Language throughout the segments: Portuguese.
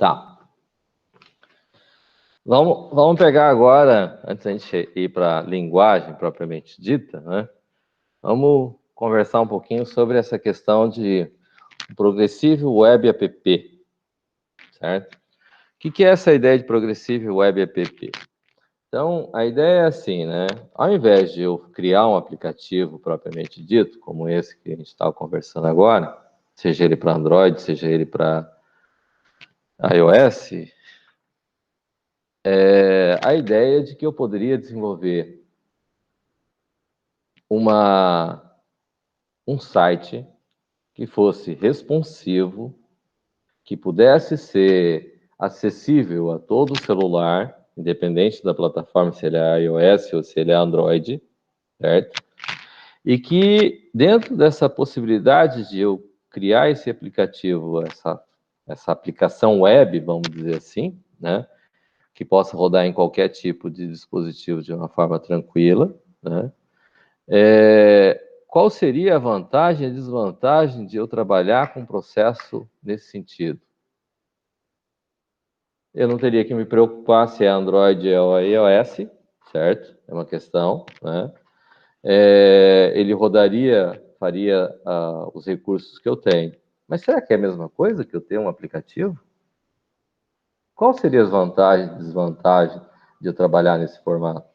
Tá. Vamos pegar agora, antes da gente ir para a linguagem propriamente dita, né? Vamos conversar um pouquinho sobre essa questão de Progressive Web App, certo? O que é essa ideia de Progressive Web App? Então, a ideia é assim, né? Ao invés de eu criar um aplicativo propriamente dito, como esse que a gente estava conversando agora, seja ele para Android, seja ele para iOS, a ideia de que eu poderia desenvolver um site que fosse responsivo, que pudesse ser acessível a todo celular, independente da plataforma, se ele é iOS ou se ele é Android, certo? E que dentro dessa possibilidade de eu criar esse aplicativo, essa aplicação web, vamos dizer assim, né? Que possa rodar em qualquer tipo de dispositivo de uma forma tranquila, né? Qual seria a vantagem e a desvantagem de eu trabalhar com um processo nesse sentido? Eu não teria que me preocupar se é Android ou iOS, certo? É uma questão, né? Ele rodaria, faria os recursos que eu tenho. Mas será que é a mesma coisa que eu ter um aplicativo? Qual seria as vantagens e desvantagens de eu trabalhar nesse formato?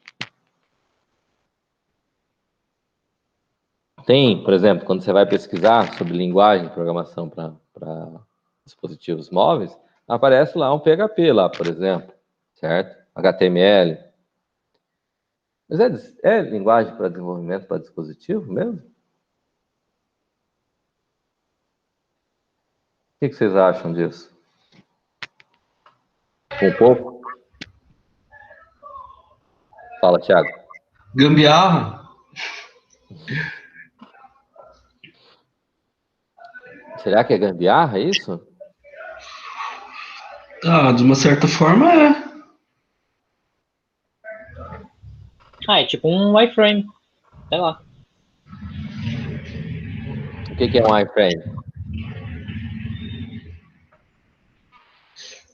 Tem, por exemplo, quando você vai pesquisar sobre linguagem de programação para dispositivos móveis, aparece lá um PHP lá, por exemplo, certo? HTML. Mas é linguagem para desenvolvimento para dispositivo mesmo? O que vocês acham disso? Um pouco? Fala, Thiago. Gambiarra? Será que é gambiarra isso? Ah, de uma certa forma é. É tipo um iframe, sei lá. O que é um iframe?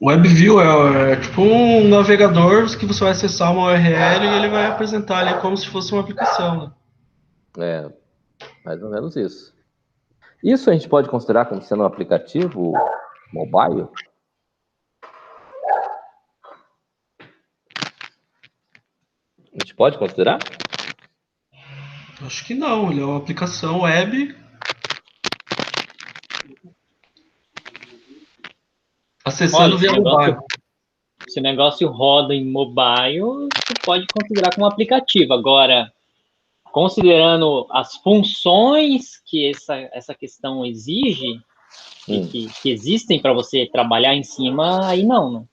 WebView é tipo um navegador que você vai acessar uma URL e ele vai apresentar ali como se fosse uma aplicação. Né? Mais ou menos isso. Isso a gente pode considerar como sendo um aplicativo mobile? A gente pode considerar? Acho que não, ele é uma aplicação web acessando via mobile. Se o negócio roda em mobile, você pode considerar como aplicativo. Agora, considerando as funções que essa questão exige, que existem para você trabalhar em cima, aí não, né?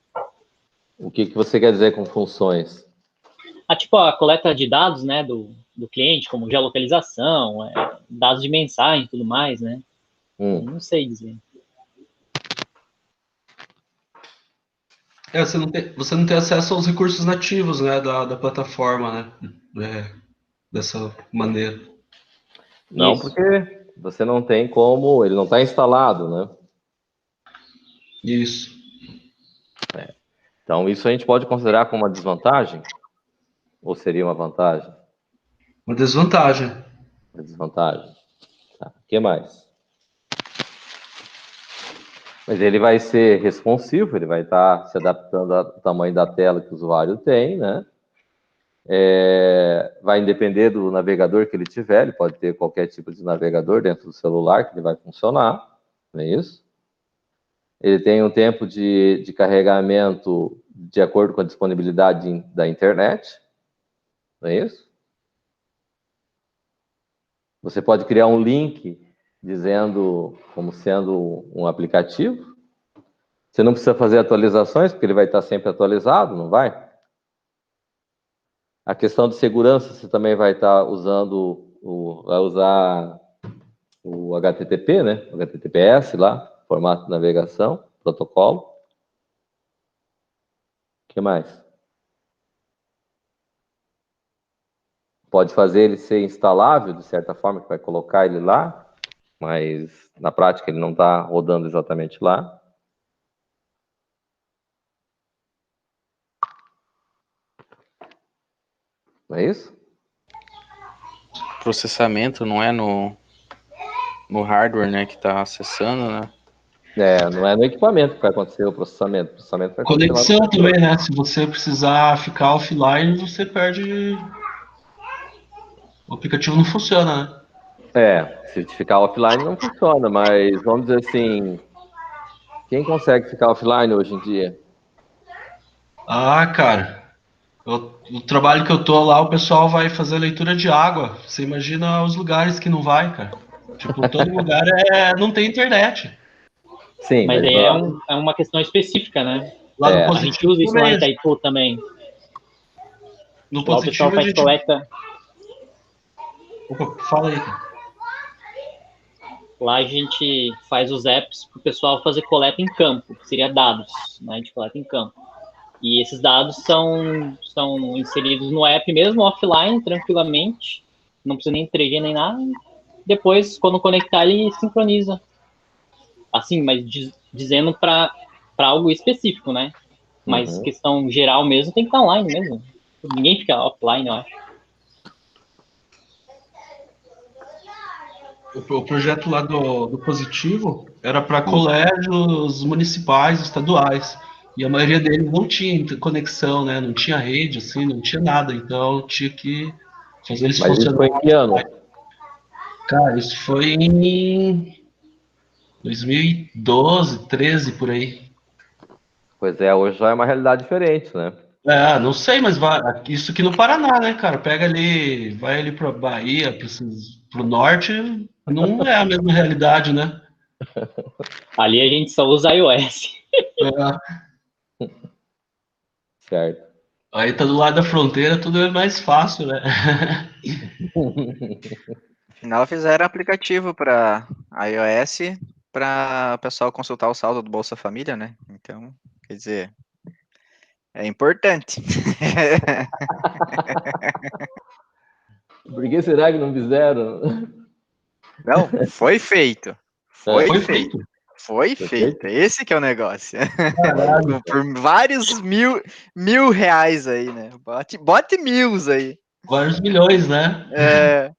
O que você quer dizer com funções? Tipo a coleta de dados, né, do cliente, como geolocalização, dados de mensagem e tudo mais, né? Não sei dizer. Você não tem acesso aos recursos nativos, né, da plataforma, né? Dessa maneira. Não, isso. Porque você não tem como, ele não está instalado, né? Isso. Então, isso a gente pode considerar como uma desvantagem? Ou seria uma vantagem? Uma desvantagem. Uma desvantagem. Tá. O que mais? Mas ele vai ser responsivo, ele vai estar se adaptando ao tamanho da tela que o usuário tem, né? Vai depender do navegador que ele tiver, ele pode ter qualquer tipo de navegador dentro do celular que ele vai funcionar, não é isso? Ele tem um tempo de carregamento de acordo com a disponibilidade da internet, não é isso? Você pode criar um link dizendo como sendo um aplicativo. Você não precisa fazer atualizações, porque ele vai estar sempre atualizado, não vai? A questão de segurança, você também vai estar usando, vai usar o HTTP, né? O HTTPS lá, formato de navegação, protocolo. O que mais? Pode fazer ele ser instalável, de certa forma, que vai colocar ele lá, mas na prática ele não está rodando exatamente lá. Não é isso? Processamento não é no hardware, né, que está acessando, né? Não é no equipamento que vai acontecer o processamento. O processamento vai acontecer lá no Conexão servidor. também, né? Se você precisar ficar offline, você perde. O aplicativo não funciona, né? Se ficar offline não funciona, mas vamos dizer assim, quem consegue ficar offline hoje em dia? Ah, cara, o trabalho que eu tô lá, o pessoal vai fazer leitura de água. Você imagina os lugares que não vai, cara. Tipo, todo lugar não tem internet. Sim, Mas mas aí é uma questão específica, né? Lá no A gente positivo usa isso lá em também. Itaipu também. No Lá o pessoal positivo a faz gente. coleta. Opa, fala aí, cara. Lá a gente faz os apps para o pessoal fazer coleta em campo, que seria dados, né? A gente coleta em campo. E esses dados são inseridos no app mesmo, offline, tranquilamente. Não precisa nem 3G nem nada. Depois, quando conectar, ele sincroniza. Assim, mas dizendo para algo específico, né? Mas Uhum. questão geral mesmo tem que estar online mesmo. Ninguém fica offline, eu acho. O projeto lá do Positivo era para colégios municipais, estaduais. E a maioria deles não tinha conexão, né? Não tinha rede, assim, não tinha nada. Então tinha que fazer eles Mas isso foi em funcionarem. que ano? Cara, isso foi em 2012, 13 por aí. Pois é, hoje já é uma realidade diferente, né? Não sei, mas isso aqui no Paraná, né, cara? Pega ali, vai ali pra Bahia, pro norte, não é a mesma realidade, né? Ali a gente só usa iOS. É, Certo. aí tá do lado da fronteira, tudo é mais fácil, né? Afinal, fizeram aplicativo para iOS para o pessoal consultar o saldo do Bolsa Família, né? Então, quer dizer, é importante. Por que será que não fizeram? Não, foi feito. É, Foi Foi feito. feito. Foi foi feito. feito? Esse que é o negócio. Caralho. Por vários mil reais aí, né? Bote mil aí. Vários milhões, né? É,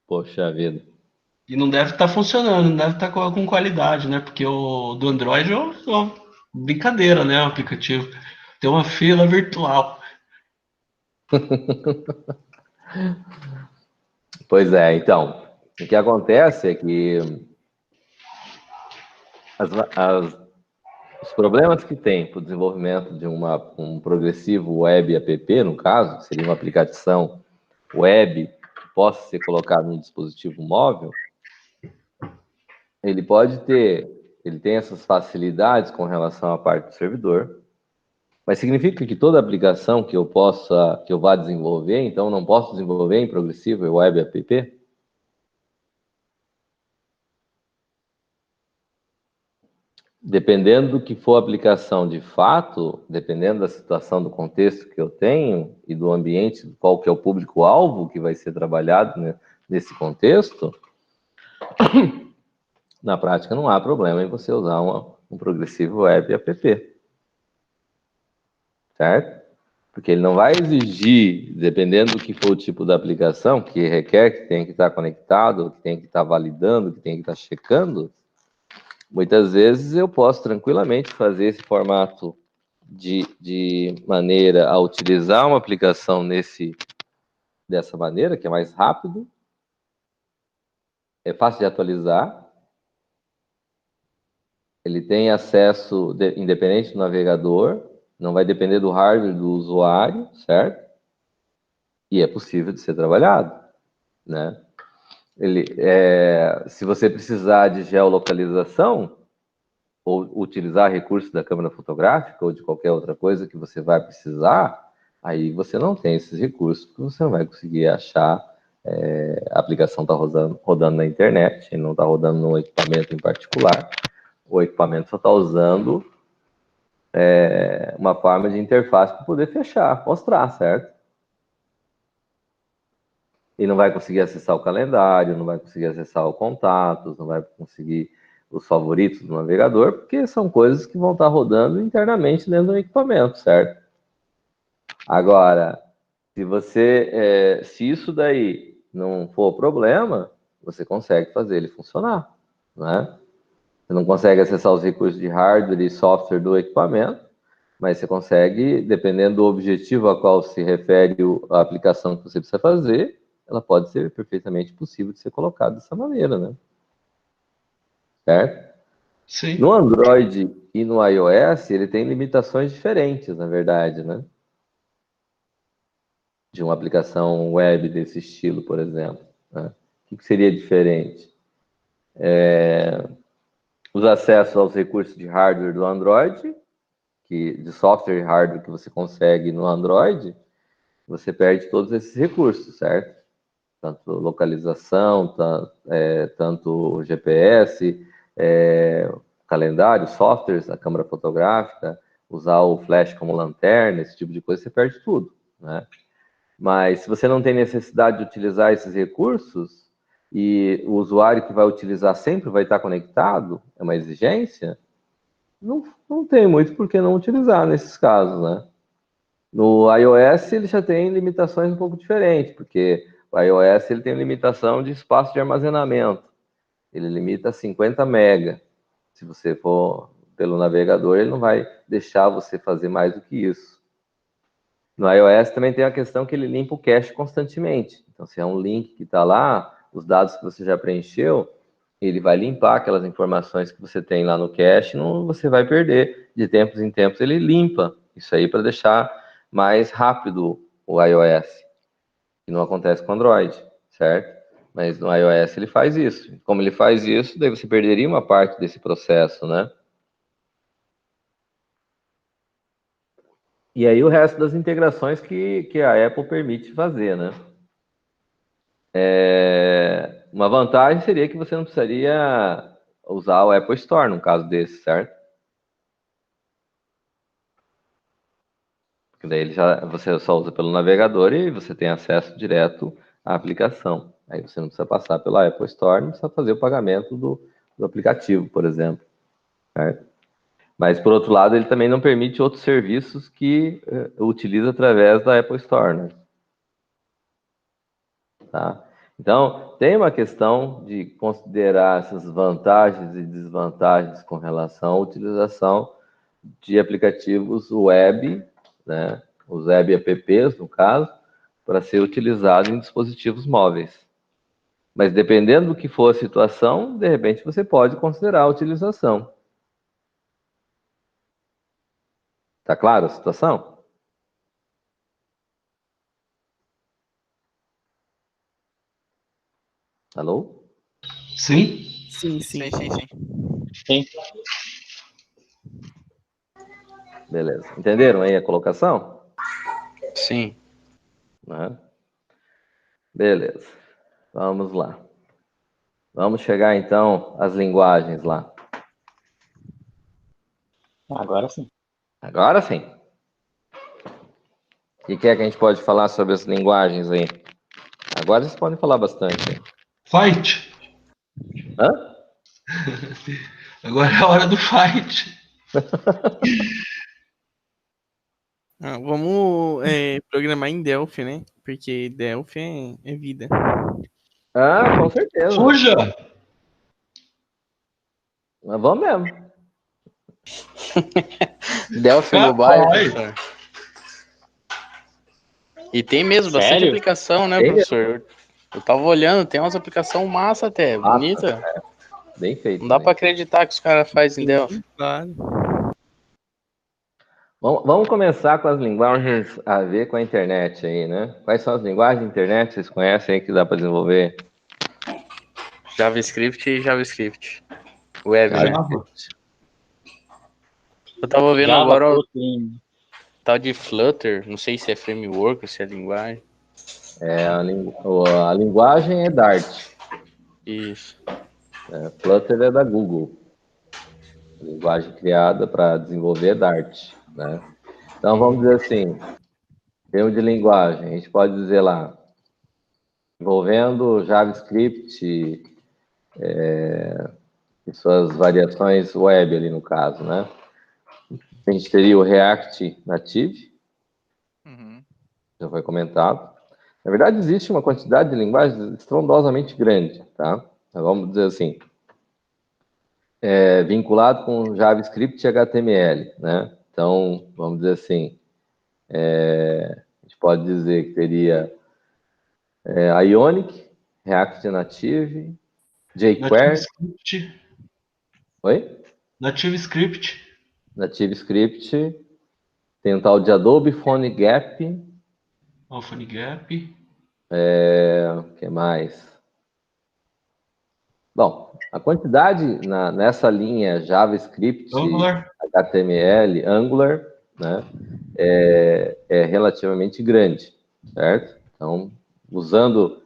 Poxa vida. E não deve estar funcionando, não deve estar com qualidade, né? Porque o do Android é uma brincadeira, né? O aplicativo. Tem uma fila virtual. Pois é, então, o que acontece é que os problemas que tem para o desenvolvimento de um progressivo web app, no caso, que seria uma aplicação web que possa ser colocado no dispositivo móvel, ele tem essas facilidades com relação à parte do servidor, mas significa que toda aplicação que eu vá desenvolver, então não posso desenvolver em progressivo web app? Dependendo do que for a aplicação de fato, dependendo da situação, do contexto que eu tenho e do ambiente, qual que é o público-alvo que vai ser trabalhado, né, nesse contexto, na prática não há problema em você usar um progressivo web app, certo? Porque ele não vai exigir, dependendo do que for o tipo da aplicação, que requer que tenha que estar conectado, que tenha que estar validando, que tenha que estar checando, muitas vezes eu posso tranquilamente fazer esse formato de maneira a utilizar uma aplicação dessa maneira, que é mais rápido, é fácil de atualizar, ele tem acesso independente do navegador, não vai depender do hardware do usuário, certo? E é possível de ser trabalhado, né? Se você precisar de geolocalização, ou utilizar recursos da câmera fotográfica ou de qualquer outra coisa que você vai precisar, aí você não tem esses recursos, porque você não vai conseguir achar a aplicação está rodando na internet, e não está rodando num equipamento em particular. O equipamento só está usando uma forma de interface para poder fechar, mostrar, certo? E não vai conseguir acessar o calendário, não vai conseguir acessar o contatos, não vai conseguir os favoritos do navegador, porque são coisas que vão estar rodando internamente dentro do equipamento, certo? Agora, se isso daí não for problema, você consegue fazer ele funcionar, né? Você não consegue acessar os recursos de hardware e software do equipamento, mas você consegue, dependendo do objetivo a qual se refere a aplicação que você precisa fazer, ela pode ser perfeitamente possível de ser colocada dessa maneira, né? Certo? Sim. No Android e no iOS, ele tem limitações diferentes, na verdade, né? De uma aplicação web desse estilo, por exemplo, né? O que seria diferente? Os acessos aos recursos de hardware do Android, de software e hardware que você consegue no Android, você perde todos esses recursos, certo? Tanto localização, tanto GPS, calendário, softwares, a câmera fotográfica, usar o flash como lanterna, esse tipo de coisa, você perde tudo, né? Mas se você não tem necessidade de utilizar esses recursos e o usuário que vai utilizar sempre vai estar conectado, é uma exigência, não tem muito por que não utilizar nesses casos, né? No iOS ele já tem limitações um pouco diferentes, porque o iOS ele tem limitação de espaço de armazenamento. Ele limita a 50 MB. Se você for pelo navegador, ele não vai deixar você fazer mais do que isso. No iOS também tem a questão que ele limpa o cache constantemente. Então, se é um link que está lá, os dados que você já preencheu, ele vai limpar aquelas informações que você tem lá no cache, não você vai perder. De tempos em tempos ele limpa isso aí para deixar mais rápido o iOS, que não acontece com o Android, certo? Mas no iOS ele faz isso. Como ele faz isso, daí você perderia uma parte desse processo, né? E aí o resto das integrações que a Apple permite fazer, né? Uma vantagem seria que você não precisaria usar o Apple Store num caso desse, certo? Porque daí você só usa pelo navegador e você tem acesso direto à aplicação. Aí você não precisa passar pela Apple Store, não precisa fazer o pagamento do aplicativo, por exemplo. Certo? Mas, por outro lado, ele também não permite outros serviços que utiliza através da Apple Store, né? Tá? Então, tem uma questão de considerar essas vantagens e desvantagens com relação à utilização de aplicativos web, né? Os web apps, no caso, para ser utilizado em dispositivos móveis. Mas dependendo do que for a situação, de repente você pode considerar a utilização. Tá claro a situação? Alô? Sim. Sim. Sim. Sim. Beleza. Entenderam aí a colocação? Sim. Né? Beleza. Vamos lá. Vamos chegar então às linguagens lá. Agora sim. Agora sim. O que é que a gente pode falar sobre as linguagens aí? Agora vocês podem falar bastante. Fight. Hã? Agora é a hora do fight. Vamos programar em Delphi, né? Porque Delphi é vida. Ah, com certeza. Fuja! Mas vamos mesmo. Delphi Mobile, professor. E tem mesmo bastante Sério? aplicação, né, Tem professor? Eu tava olhando, tem umas aplicações massa até, Massa, bonita. Bem feito. Não dá pra acreditar que os caras fazem em Delphi. Claro. Vamos começar com as linguagens a ver com a internet aí, né? Quais são as linguagens de internet que vocês conhecem aí que dá para desenvolver? JavaScript e JavaScript. Web, né? Java. Eu tava vendo Java, agora o Kotlin. tal de Flutter, não sei se é framework ou se é linguagem. A linguagem é Dart. Isso. Flutter é da Google. A linguagem criada para desenvolver é Dart, né? Então, vamos dizer assim, em termos de linguagem, a gente pode dizer lá, envolvendo JavaScript e suas variações web ali no caso, né? A gente teria o React Native, Uhum. já foi comentado. Na verdade, existe uma quantidade de linguagens estrondosamente grande, tá? Então, vamos dizer assim, vinculado com JavaScript e HTML, né? Então, vamos dizer assim, a gente pode dizer que teria Ionic, React Native, jQuery, NativeScript. oi? NativeScript. NativeScript, tem o tal de Adobe PhoneGap, PhoneGap. o que mais? Bom, a quantidade nessa linha JavaScript, Angular. HTML, Angular, né, é relativamente grande, certo? Então, usando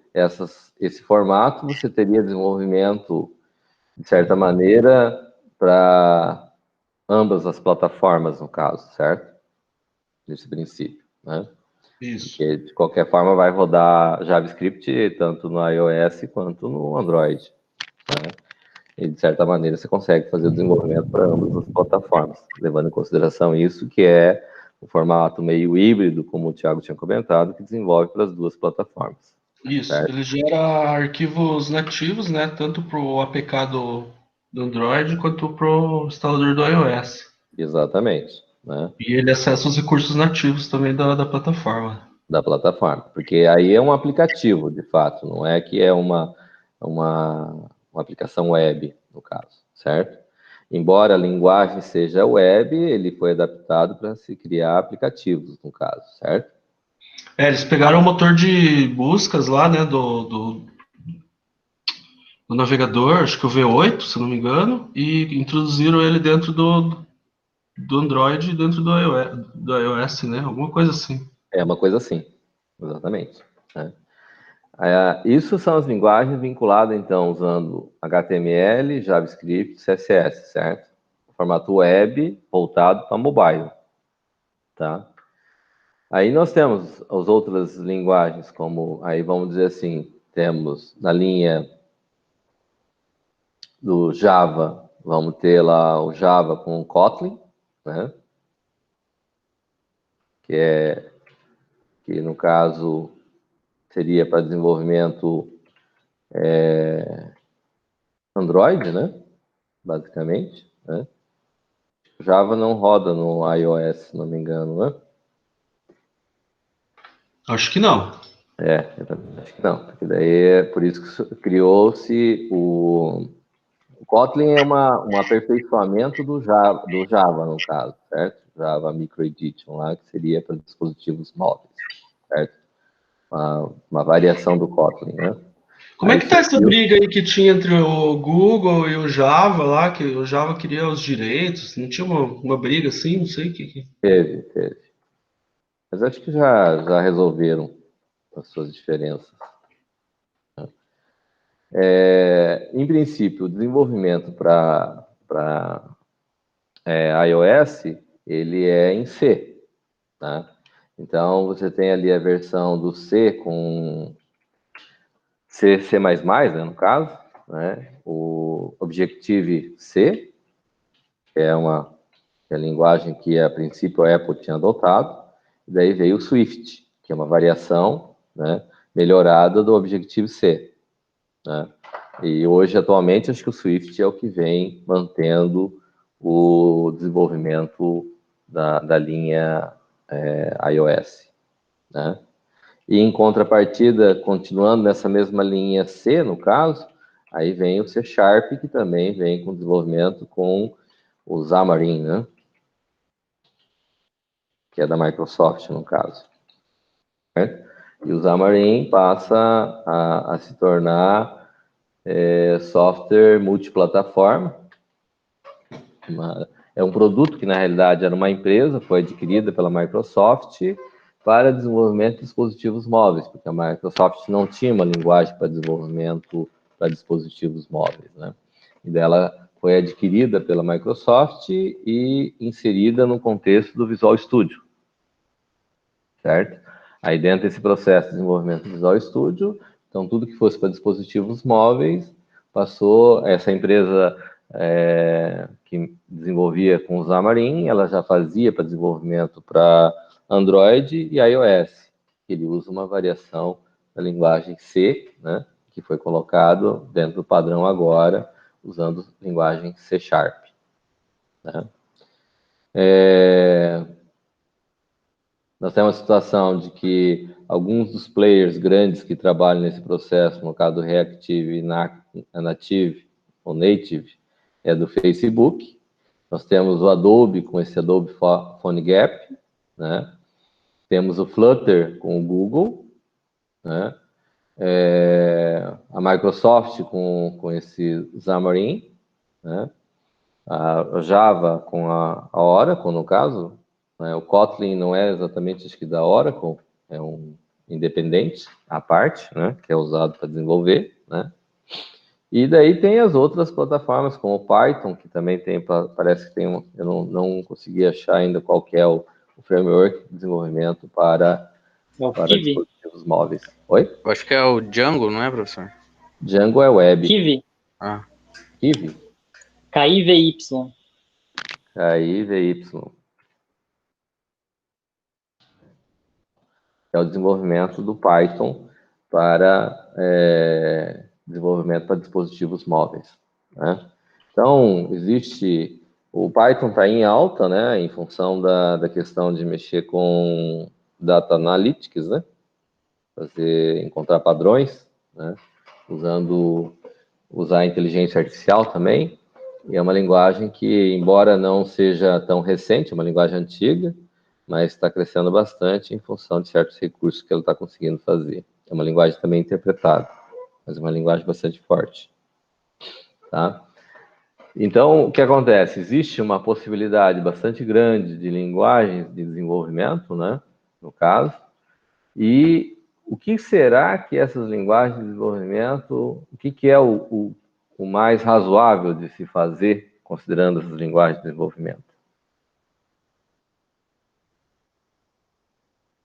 esse formato, você teria desenvolvimento, de certa maneira, para ambas as plataformas, no caso, certo? Nesse princípio, né? Isso. Porque, de qualquer forma, vai rodar JavaScript tanto no iOS quanto no Android, né? E, de certa maneira, você consegue fazer o desenvolvimento para ambas as plataformas, levando em consideração isso, que é o formato meio híbrido, como o Thiago tinha comentado, que desenvolve para as duas plataformas. Isso. Certo? Ele gera arquivos nativos, né? Tanto para o APK do Android quanto para o instalador do iOS. Exatamente, né? E ele acessa os recursos nativos também da plataforma. Da plataforma, porque aí é um aplicativo, de fato, não é que é uma aplicação web, no caso, certo? Embora a linguagem seja web, ele foi adaptado para se criar aplicativos, no caso, certo? Eles pegaram o motor de buscas lá, né, do navegador, acho que o V8, se não me engano, e introduziram ele dentro do Android e dentro do iOS, né? Alguma coisa assim. É uma coisa assim, exatamente, né? Isso são as linguagens vinculadas, então, usando HTML, JavaScript, CSS, certo? Formato web voltado para mobile, tá? Aí nós temos as outras linguagens, como, aí vamos dizer assim, temos na linha do Java, vamos ter lá o Java com o Kotlin, né? Que no caso seria para desenvolvimento Android, né? Basicamente, né? Java não roda no iOS, se não me engano, né? Acho que não. Eu também acho que não, porque daí é por isso que criou-se o Kotlin é um aperfeiçoamento do Java, no caso, certo? Java Micro Edition lá, que seria para dispositivos móveis, certo? Uma variação do Kotlin, né? Como é Aí que tá essa surgiu, briga aí que tinha entre o Google e o Java lá, que o Java queria os direitos? Não tinha uma briga assim? Não sei o que. teve. Mas acho que já resolveram as suas diferenças. Em princípio, o desenvolvimento para iOS, ele é em C, tá? Então, você tem ali a versão do C com C++, né, no caso, né? O Objective-C, que é a linguagem que, a princípio, a Apple tinha adotado. E daí veio o Swift, que é uma variação, né, melhorada do Objective-C, né? E hoje, atualmente, acho que o Swift é o que vem mantendo o desenvolvimento da linha iOS, né? E em contrapartida, continuando nessa mesma linha C, no caso, aí vem o C Sharp, que também vem com desenvolvimento com o Xamarin, né? Que é da Microsoft, no caso, certo? E o Xamarin passa a se tornar software multiplataforma. É um produto que, na realidade, era uma empresa, foi adquirida pela Microsoft para desenvolvimento de dispositivos móveis, porque a Microsoft não tinha uma linguagem para desenvolvimento para dispositivos móveis, né? E dela foi adquirida pela Microsoft e inserida no contexto do Visual Studio, certo? Aí dentro desse processo de desenvolvimento do Visual Studio, então tudo que fosse para dispositivos móveis passou, essa empresa que desenvolvia com o Xamarin, ela já fazia para desenvolvimento para Android e iOS. que ele usa uma variação da linguagem C, né, que foi colocado dentro do padrão agora, usando linguagem C#. Né? Nós temos a situação de que alguns dos players grandes que trabalham nesse processo, no caso do Reactive, Native ou Native, é do Facebook. Nós temos o Adobe com esse Adobe PhoneGap, né? Temos o Flutter com o Google, né? A Microsoft com esse Xamarin, né? A Java com a Oracle, no caso, né? O Kotlin não é exatamente, acho que da Oracle, é um independente à parte, né? Que é usado para desenvolver, né? E daí tem as outras plataformas, como o Python, que também tem, parece que tem eu não consegui achar ainda qual que é o framework de desenvolvimento para dispositivos móveis. Oi? Eu acho que é o Django, não é, professor? Django é web. Kiwi. Kiwi? KIVY. KIVY. É o desenvolvimento do Python para desenvolvimento para dispositivos móveis. Né? Então, o Python está em alta, né, em função da questão de mexer com Data Analytics, né, encontrar padrões, né, usar a inteligência artificial também, e é uma linguagem que, embora não seja tão recente, é uma linguagem antiga, mas está crescendo bastante em função de certos recursos que ela está conseguindo fazer. É uma linguagem também interpretada, mas é uma linguagem bastante forte. Tá? Então, o que acontece? Existe uma possibilidade bastante grande de linguagens de desenvolvimento, né, no caso, e o que será que essas linguagens de desenvolvimento, o que é o mais razoável de se fazer, considerando essas linguagens de desenvolvimento?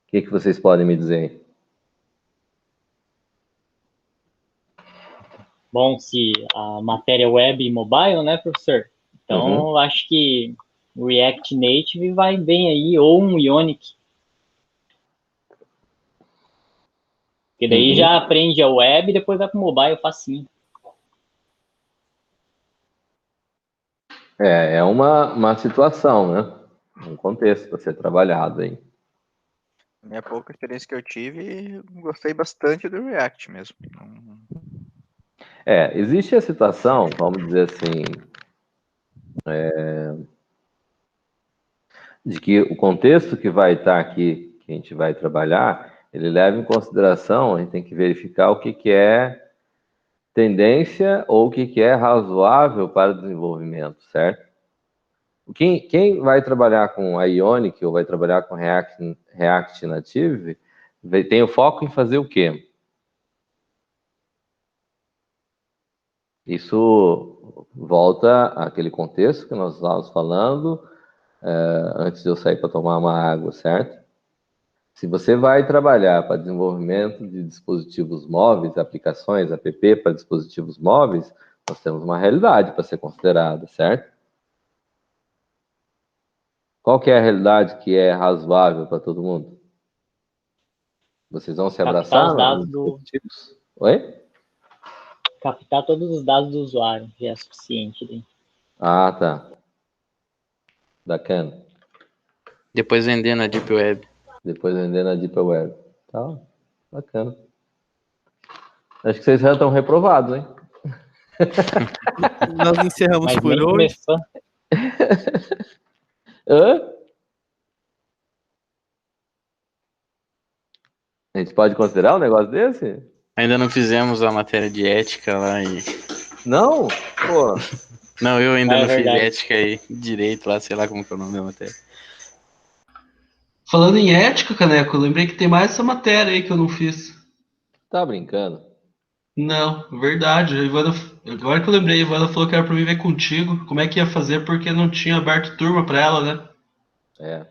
O que vocês podem me dizer? Bom, se a matéria é web e mobile, né, professor? Então, eu acho que o React Native vai bem aí, ou um Ionic. Porque daí já aprende a web e depois vai para o mobile facinho. É uma situação, né? Um contexto para ser trabalhado aí. Minha pouca experiência que eu tive, gostei bastante do React mesmo. Existe a situação, vamos dizer assim, de que o contexto que vai estar aqui, que a gente vai trabalhar, ele leva em consideração, a gente tem que verificar o que é tendência ou o que é razoável para o desenvolvimento, certo? Quem vai trabalhar com a Ionic ou vai trabalhar com React Native, tem o foco em fazer o quê? Isso volta àquele contexto que nós estávamos falando antes de eu sair para tomar uma água, certo? Se você vai trabalhar para desenvolvimento de dispositivos móveis, aplicações, app para dispositivos móveis, nós temos uma realidade para ser considerada, certo? Qual que é a realidade que é razoável para todo mundo? Vocês vão se abraçar Captar os dados nos dispositivos? Oi? Captar todos os dados do usuário, já é suficiente. Daí. Ah, tá. Bacana. Depois vender na Deep Web. Depois vender na Deep Web. Tá, bacana. Acho que vocês já estão reprovados, hein? Nós encerramos Mas por nem hoje. começou. Hã? A gente pode considerar um negócio desse? Ainda não fizemos a matéria de ética lá e... Não? Pô. Não, eu ainda não verdade. fiz ética e direito lá, sei lá como que é o nome da matéria. Falando em ética, Caneco, eu lembrei que tem mais essa matéria aí que eu não fiz. Tá brincando? Não, verdade. A Ivana, agora que eu lembrei, a Ivana falou que era pra mim ver contigo. Como é que ia fazer porque não tinha aberto turma pra ela, né?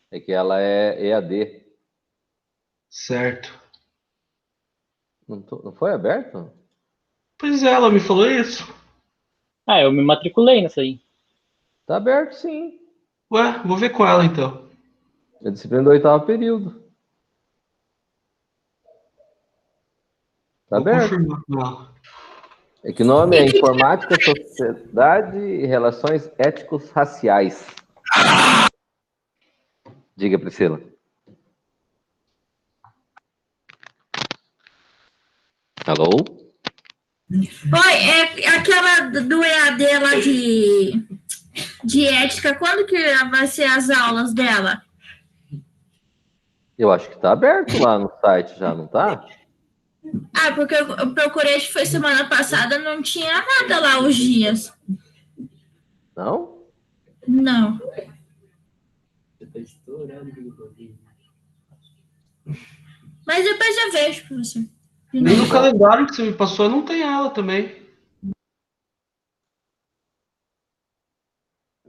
É que ela é EAD. Certo. Não foi aberto? Pois é, ela me falou isso. Eu me matriculei nessa aí. Tá aberto, sim. Ué, vou ver com ela então. É disciplina do 8º período. Tá Vou aberto. confirmar. Não. É que o nome é Informática, Sociedade e Relações Éticos Raciais. Diga, Priscila. Alô? Oi, é aquela do EAD lá de ética, quando que vai ser as aulas dela? Eu acho que tá aberto lá no site já, não tá? Ah, porque eu procurei, acho que foi semana passada, não tinha nada lá os dias. Não? Não. Mas depois eu vejo pra você. De Nem no novo. calendário que você me passou não tem ela também.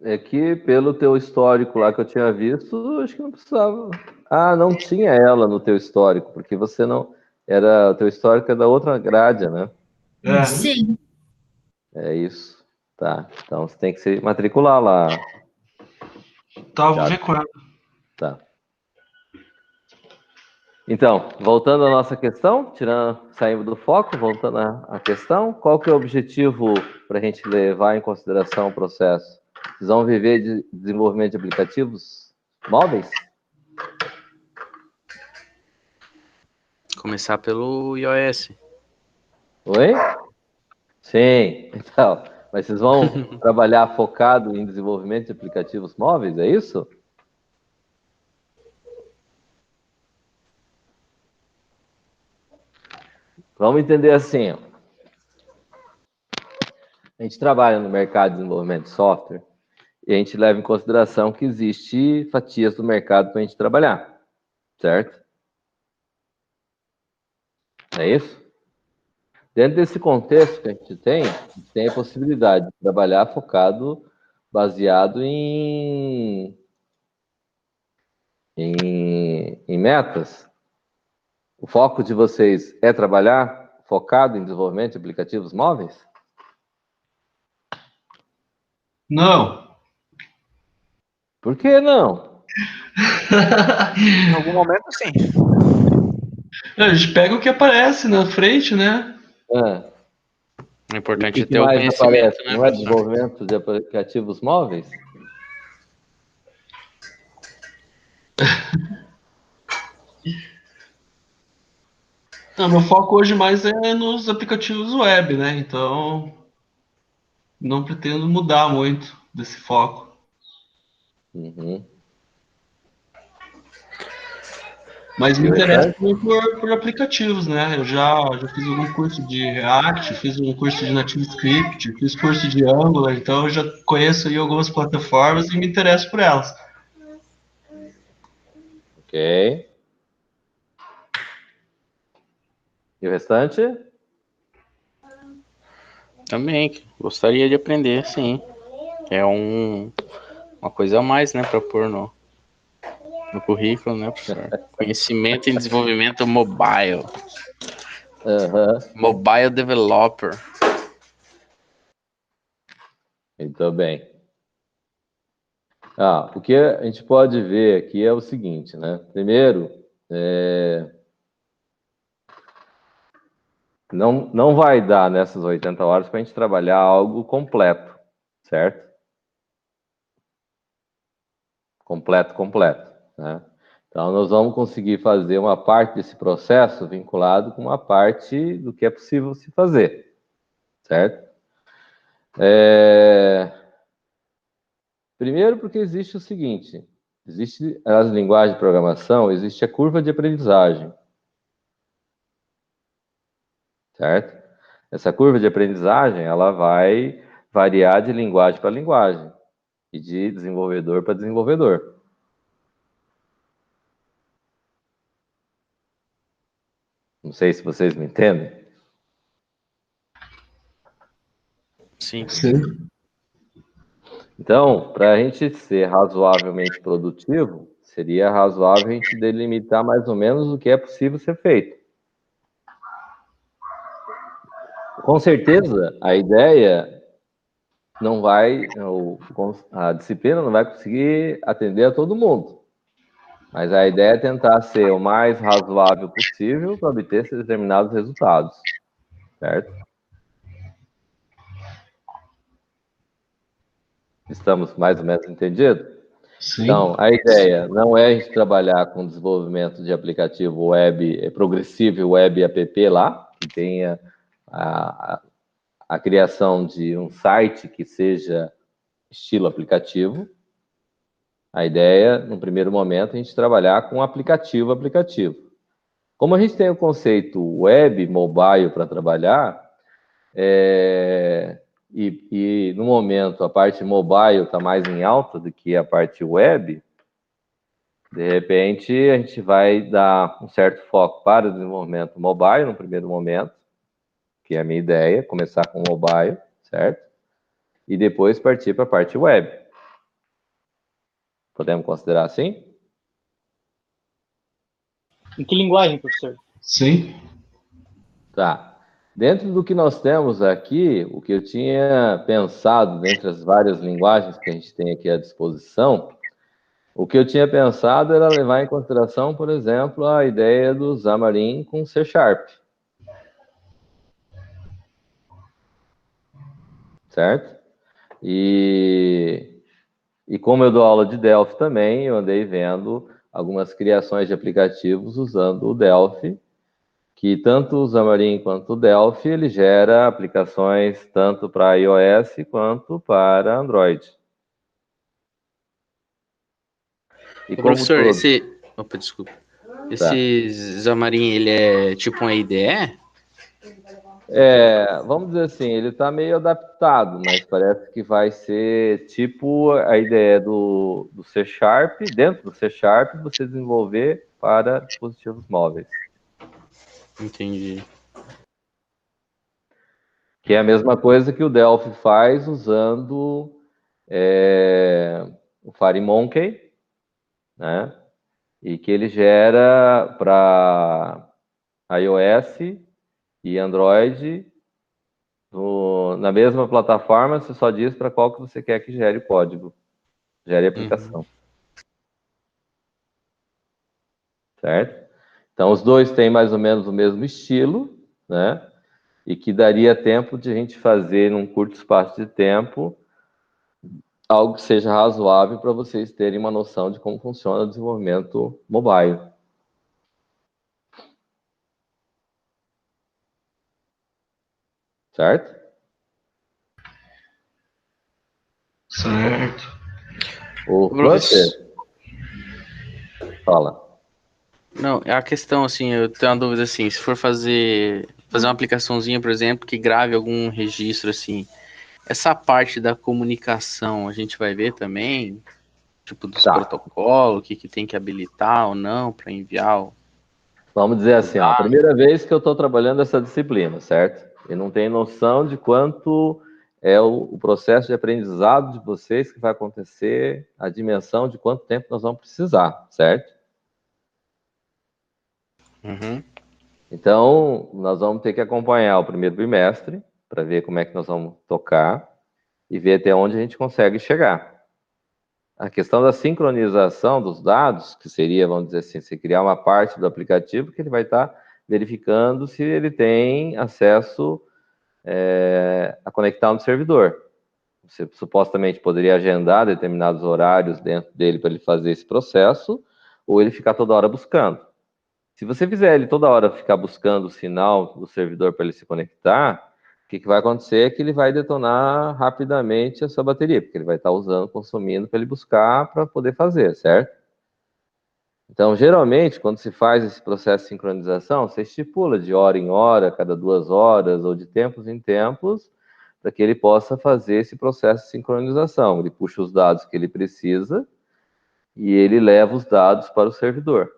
É que pelo teu histórico lá que eu tinha visto, acho que não precisava. Ah, não tinha ela no teu histórico, porque você não. O teu histórico é da outra grade, né? É. Sim. É isso. Tá. Então você tem que se matricular lá. Tá, vou ver com ela. Tá. Então, voltando à nossa questão, saindo do foco, voltando à questão, qual que é o objetivo para a gente levar em consideração o processo? Vocês vão viver de desenvolvimento de aplicativos móveis? Começar pelo iOS. Oi? Sim, então, mas vocês vão trabalhar focado em desenvolvimento de aplicativos móveis, é isso? Vamos entender assim, ó. A gente trabalha no mercado de desenvolvimento de software e a gente leva em consideração que existe fatias do mercado para a gente trabalhar, certo? É isso? Dentro desse contexto que a gente tem a possibilidade de trabalhar focado, baseado em metas. O foco de vocês é trabalhar focado em desenvolvimento de aplicativos móveis? Não. Por que não? Em algum momento, sim. A gente pega o que aparece na frente, né? É. O O importante é que ter o mais conhecimento, aparece? né, Não é professor? desenvolvimento de aplicativos móveis? Não, meu foco hoje mais é nos aplicativos web, né? Então, não pretendo mudar muito desse foco. Uhum. Mas me interessa Interessante. muito por aplicativos, né? Eu já fiz algum curso de React, fiz um curso de NativeScript, fiz curso de Angular, então eu já conheço aí algumas plataformas e me interesso por elas. Ok. E o restante? Também, gostaria de aprender, sim. É uma coisa a mais, né, para pôr no currículo, né, professor? Conhecimento em desenvolvimento mobile. Aham. Mobile developer. Muito bem. O que a gente pode ver aqui é o seguinte, né? Primeiro, não vai dar nessas 80 horas para a gente trabalhar algo completo, certo? Completo, né? Então, nós vamos conseguir fazer uma parte desse processo vinculado com uma parte do que é possível se fazer, certo? Primeiro porque existe o seguinte, existe as linguagens de programação, existe a curva de aprendizagem, certo? Essa curva de aprendizagem, ela vai variar de linguagem para linguagem e de desenvolvedor para desenvolvedor. Não sei se vocês me entendem. Sim. Sim. Então, para a gente ser razoavelmente produtivo, seria razoável a gente delimitar mais ou menos o que é possível ser feito. Com certeza, a ideia não vai, a disciplina não vai conseguir atender a todo mundo, Mas a ideia é tentar ser o mais razoável possível para obter esses determinados resultados, certo? Estamos mais ou menos entendidos? Sim. Então, a ideia não é a gente trabalhar com desenvolvimento de aplicativo web, progressivo web app lá, que tenha a criação de um site que seja estilo aplicativo. A ideia, no primeiro momento, é a gente trabalhar com aplicativo. Como a gente tem o conceito web, mobile para trabalhar, e no momento a parte mobile está mais em alta do que a parte web, de repente a gente vai dar um certo foco para o desenvolvimento mobile no primeiro momento, que é a minha ideia, começar com mobile, certo? E depois partir para a parte web. Podemos considerar assim? Em que linguagem, professor? Sim. Tá. Dentro do que nós temos aqui, o que eu tinha pensado, dentre as várias linguagens que a gente tem aqui à disposição, o que eu tinha pensado era levar em consideração, por exemplo, a ideia do Xamarin com C#. Certo? E como eu dou aula de Delphi também, eu andei vendo algumas criações de aplicativos usando o Delphi, que tanto o Xamarin quanto o Delphi, ele gera aplicações tanto para iOS quanto para Android. E como professor, todo... Opa, desculpa. Esse Xamarin, ele é tipo um IDE? Vamos dizer assim, ele está meio adaptado, mas parece que vai ser tipo a ideia do C#, dentro do C#, você desenvolver para dispositivos móveis. Entendi. Que é a mesma coisa que o Delphi faz usando o FireMonkey, né? E que ele gera para iOS e Android na mesma plataforma, você só diz para qual que você quer que gere o código, gere a aplicação. Certo? Então, os dois têm mais ou menos o mesmo estilo, né? E que daria tempo de a gente fazer, num curto espaço de tempo, algo que seja razoável para vocês terem uma noção de como funciona o desenvolvimento mobile. Certo? Certo. O Flutter... Fala. Não, é a questão, assim, eu tenho uma dúvida, assim, se for fazer uma aplicaçãozinha, por exemplo, que grave algum registro, assim, essa parte da comunicação a gente vai ver também, tipo, dos protocolos, o que tem que habilitar ou não para enviar Vamos dizer assim, ó, a primeira vez que eu estou trabalhando essa disciplina, certo? Eu não tenho noção de quanto é o processo de aprendizado de vocês que vai acontecer, a dimensão de quanto tempo nós vamos precisar, certo? Uhum. Então, nós vamos ter que acompanhar o primeiro bimestre para ver como é que nós vamos tocar e ver até onde a gente consegue chegar. A questão da sincronização dos dados, que seria, vamos dizer assim, você criar uma parte do aplicativo que ele vai estar verificando se ele tem acesso a conectar no servidor. Você supostamente poderia agendar determinados horários dentro dele para ele fazer esse processo, ou ele ficar toda hora buscando. Se você fizer ele toda hora ficar buscando o sinal do servidor para ele se conectar, o que vai acontecer é que ele vai detonar rapidamente a sua bateria, porque ele vai estar usando, consumindo para ele buscar para poder fazer, certo? Então, geralmente, quando se faz esse processo de sincronização, você estipula de hora em hora, cada 2 horas, ou de tempos em tempos, para que ele possa fazer esse processo de sincronização. Ele puxa os dados que ele precisa e ele leva os dados para o servidor.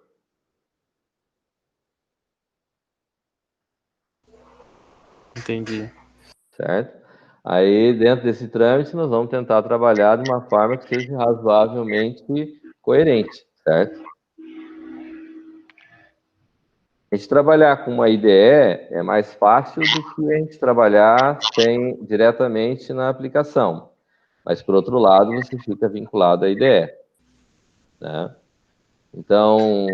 Entendi. Certo? Aí, dentro desse trâmite, nós vamos tentar trabalhar de uma forma que seja razoavelmente coerente, certo? A gente trabalhar com uma IDE é mais fácil do que a gente trabalhar diretamente na aplicação. Mas, por outro lado, você fica vinculado à IDE, né? Então,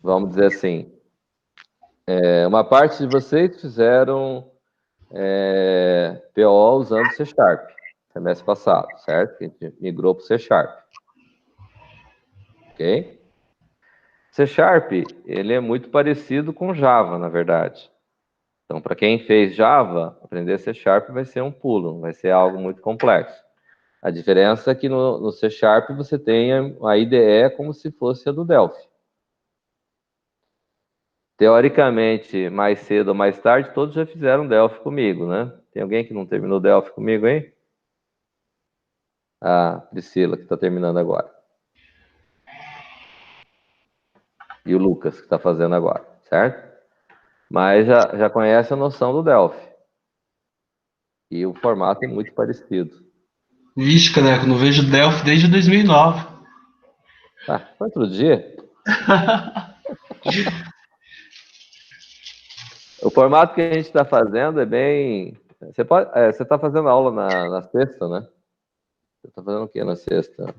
vamos dizer assim, uma parte de vocês fizeram PO usando C Sharp, semestre passado, certo? A gente migrou para o C Sharp. Ok? C Sharp, ele é muito parecido com Java, na verdade. Então, para quem fez Java, aprender C Sharp vai ser um pulo, vai ser algo muito complexo. A diferença é que no C Sharp você tem a IDE como se fosse a do Delphi. Teoricamente, mais cedo ou mais tarde, todos já fizeram Delphi comigo, né? Tem alguém que não terminou Delphi comigo, hein? A Priscila, que está terminando agora. E o Lucas, que está fazendo agora, certo? Mas já conhece a noção do Delphi. E o formato é muito parecido. Vixe, Caneco, não vejo Delphi desde 2009. Ah, foi outro dia. O formato que a gente está fazendo é bem... Você está fazendo aula na sexta, né? Você está fazendo o que na sexta?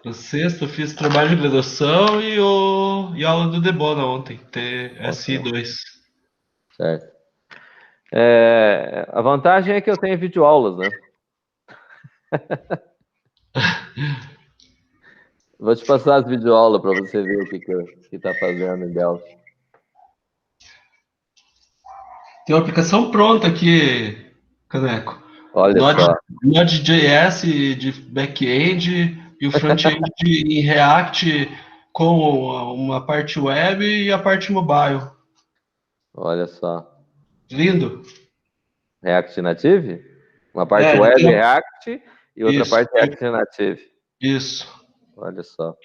Na sexta eu fiz trabalho de graduação e aula do Debona ontem, TSI2. Certo. A vantagem é que eu tenho videoaulas, né? Vou te passar as videoaulas para você ver o que está fazendo em Delphi. Tem uma aplicação pronta aqui, Caneco. Olha só. Node.js de back-end e o front-end em React com uma parte web e a parte mobile. Olha só. Lindo. React Native? Uma parte web React e outra Isso. parte React Native. Isso. Olha só.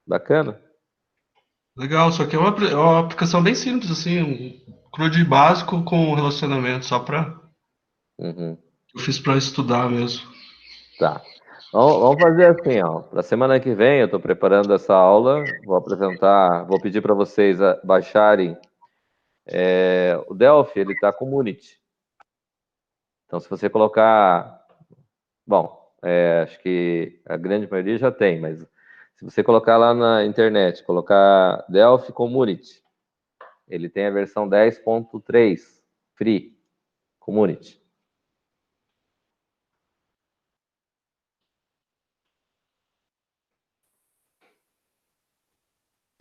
Bacana. Legal, só que é uma aplicação bem simples, assim, um CRUD básico com relacionamento, só para... Uhum. Eu fiz para estudar mesmo. Tá. Vamos fazer assim, ó. Para semana que vem eu estou preparando essa aula, vou pedir para vocês baixarem o Delphi, ele está com Unity. Então, se você colocar... Bom, acho que a grande maioria já tem, mas se você colocar lá na internet, colocar Delphi Community, ele tem a versão 10.3 Free Community.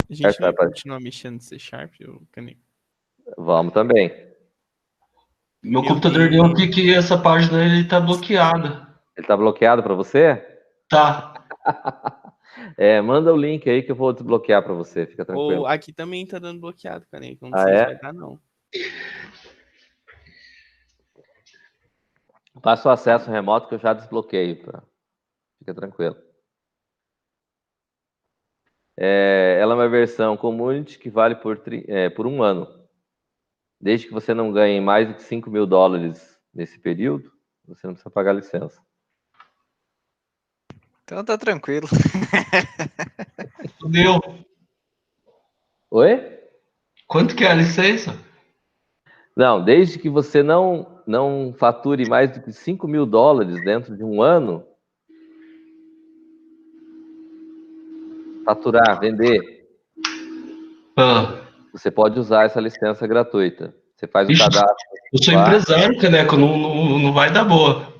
A gente vai continuar mexendo no C Sharp, Caneco? Vamos também. Meu computador deu aqui que essa página ele tá bloqueada. Ele tá bloqueado para você? Tá. Manda o link aí que eu vou desbloquear para você, fica tranquilo. Aqui também tá dando bloqueado, Caneco. Não sei se vai dar, não. Faça o acesso remoto que eu já desbloqueei. Fica tranquilo. Ela é uma versão community que vale por um ano. Desde que você não ganhe mais de $5 mil nesse período, você não precisa pagar licença. Então tá tranquilo. Deu. Oi? Quanto que é a licença? Não, desde que você não fature mais do que $5 mil dentro de um ano, faturar, vender, você pode usar essa licença gratuita. Você faz o cadastro. Eu sou empresário, Caneco, não vai dar boa.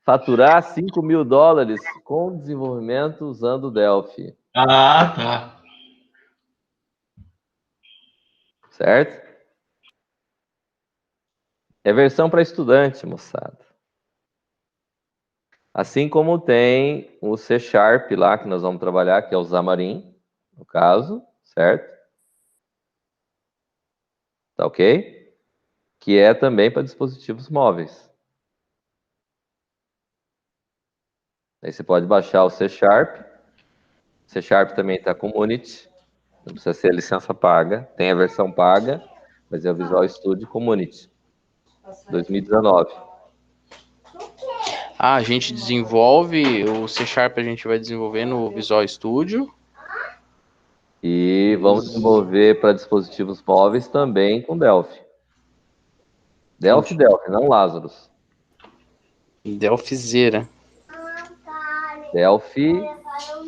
Faturar $5 mil com desenvolvimento usando o Delphi. Ah, tá. Certo? É versão para estudante, moçada. Assim como tem o C Sharp lá, que nós vamos trabalhar, que é o Xamarin, no caso, certo? Tá ok? Que é também para dispositivos móveis. Aí você pode baixar o C Sharp. O C Sharp também está com Community. Não precisa ser a licença paga. Tem a versão paga, mas é o Visual Studio Community. 2019. A gente desenvolve o C Sharp, a gente vai desenvolver no Visual Studio. E vamos desenvolver para dispositivos móveis também com Delphi. Delphi, não Lazarus. Delphizeira. Delphi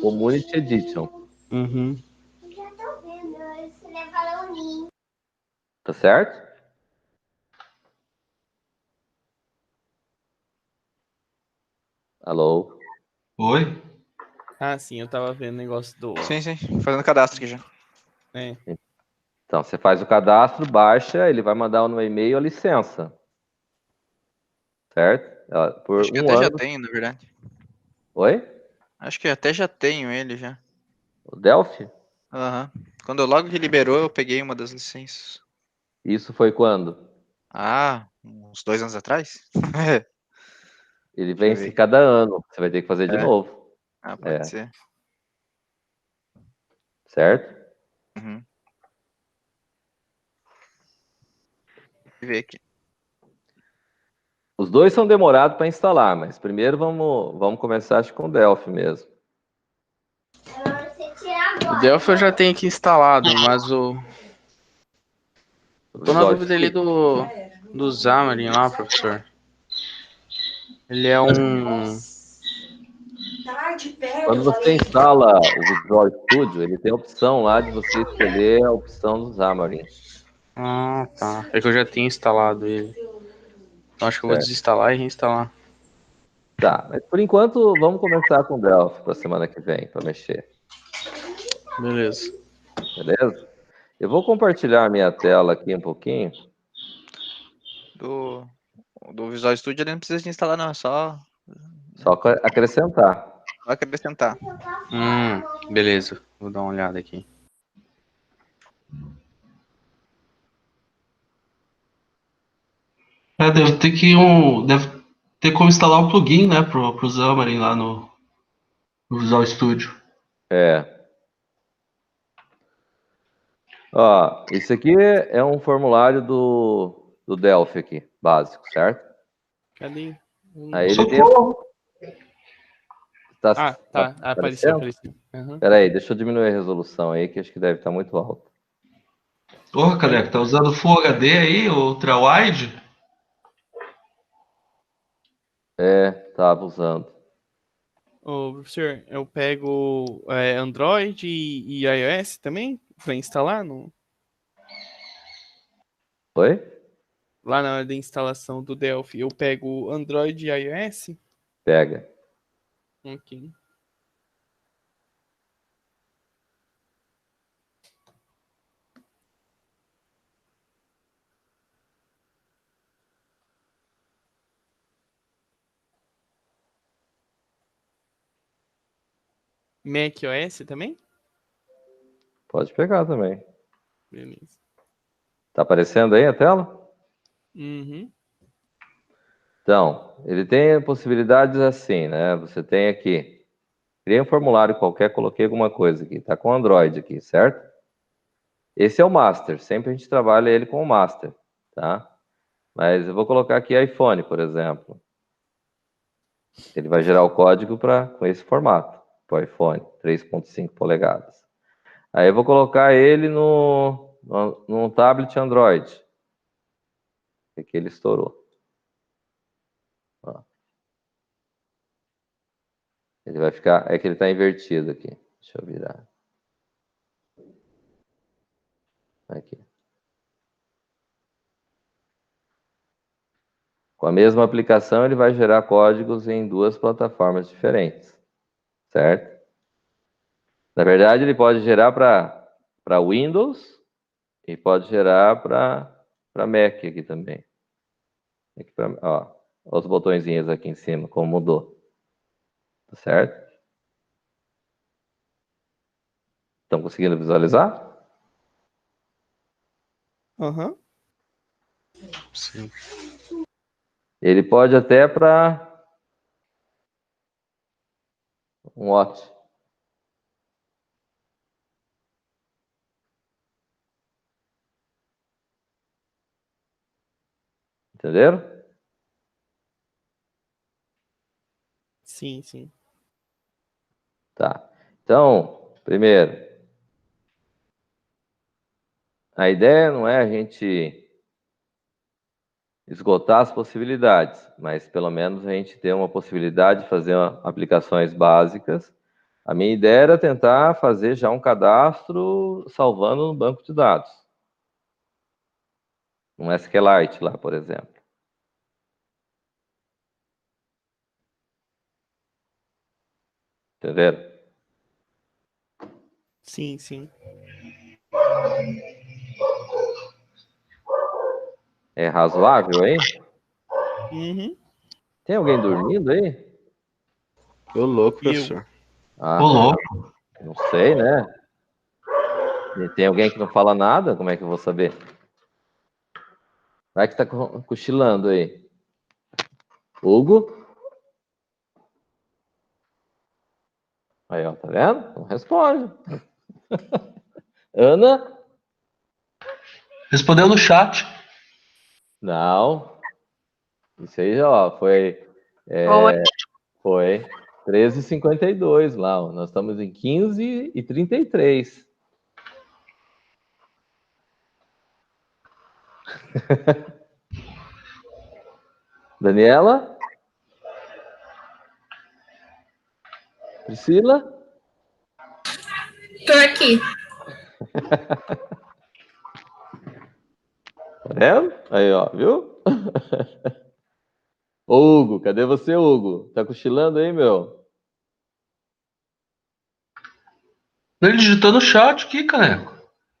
Community Edition. Uhum. Tá certo? Alô? Oi? Ah, sim, eu tava vendo o negócio do. Sim, sim. Fazendo cadastro aqui já. É. Então, você faz o cadastro, baixa, ele vai mandar no e-mail a licença. Certo? Por Acho que um até já ano. tenho, na verdade. Oi? Acho que até já tenho ele já. O Delphi? Aham. Quando logo que liberou, eu peguei uma das licenças. Isso foi quando? Ah, uns 2 anos atrás? Ele Deixa eu vence ver. cada ano. Você vai ter que fazer de É? novo. Ah, pode É, ser. certo? Uhum. Deixa eu ver aqui. Os dois são demorados para instalar, mas primeiro vamos começar acho, com o Delphi mesmo. O Delphi eu já tenho aqui instalado, mas o. Tô na Visual dúvida ali Studio. do Xamarin lá, professor. Ele é um. Quando você instala o Visual Studio, ele tem a opção lá de você escolher a opção do Xamarin. Ah, tá. É que eu já tinha instalado ele. Então acho que eu vou Certo. desinstalar e reinstalar. Tá, mas por enquanto vamos começar com o Delphi para a semana que vem, para mexer. Beleza. Beleza? Eu vou compartilhar a minha tela aqui um pouquinho. Do Visual Studio ele não precisa de instalar, não. É só Só acrescentar. acrescentar. Beleza. Vou dar uma olhada aqui. Deve ter como instalar o plugin, né, pro Xamarin lá no Visual Studio. É. Ó, isso aqui é um formulário do Delphi aqui, básico, certo? Cadê? Aí ele tem. Socorro! Ah, tá. Apareceu. Uhum. Peraí, deixa eu diminuir a resolução aí, que acho que deve estar muito alto. Porra, Caneco, tá usando Full HD aí, Ultra Wide? É, tava usando. Ô, professor, eu pego Android e iOS também para instalar Oi? lá na hora da instalação do Delphi. Eu pego Android e iOS? Pega. Ok. macOS também? Pode pegar também. Beleza. Tá aparecendo aí a tela? Uhum. Então, ele tem possibilidades assim, né? Você tem aqui. Criei um formulário qualquer, coloquei alguma coisa aqui. Tá com Android aqui, certo? Esse é o master. Sempre a gente trabalha ele com o master, tá? Mas eu vou colocar aqui iPhone, por exemplo. Ele vai gerar o código com esse formato, para o iPhone, 3.5 polegadas. Aí eu vou colocar ele num tablet Android. Aqui ele estourou. Ó. Ele vai ficar. É que ele está invertido aqui. Deixa eu virar. Aqui. Com a mesma aplicação, ele vai gerar códigos em duas plataformas diferentes. Certo? Na verdade, ele pode gerar para Windows e pode gerar para Mac aqui também. Aqui ó, os botõezinhos aqui em cima, como mudou. Tá certo? Estão conseguindo visualizar? Aham. Sim. Ele pode até para um Watch. Entenderam? Sim, sim. Tá. Então, primeiro, a ideia não é a gente esgotar as possibilidades, mas pelo menos a gente ter uma possibilidade de fazer aplicações básicas. A minha ideia era tentar fazer já um cadastro salvando no banco de dados. Um SQLite lá, por exemplo. Entenderam? Sim, sim. É razoável aí? Uhum. Tem alguém dormindo aí? Ô, louco, Eu. professor. Ah, Ô, louco. não sei, né? E tem alguém que não fala nada? Como é que eu vou saber? Vai que tá cochilando aí. Hugo? Aí, ó, tá vendo? Não responde. Ana? Respondeu no chat. Não. Isso aí, ó, foi Oi. 13h52 lá, ó. Nós estamos em 15h33. Daniela? Priscila? Tô aqui. Tá vendo? Aí, ó, viu? Ô, Hugo, cadê você, Hugo? Tá cochilando aí, meu? Ele digitou no chat aqui, caneco.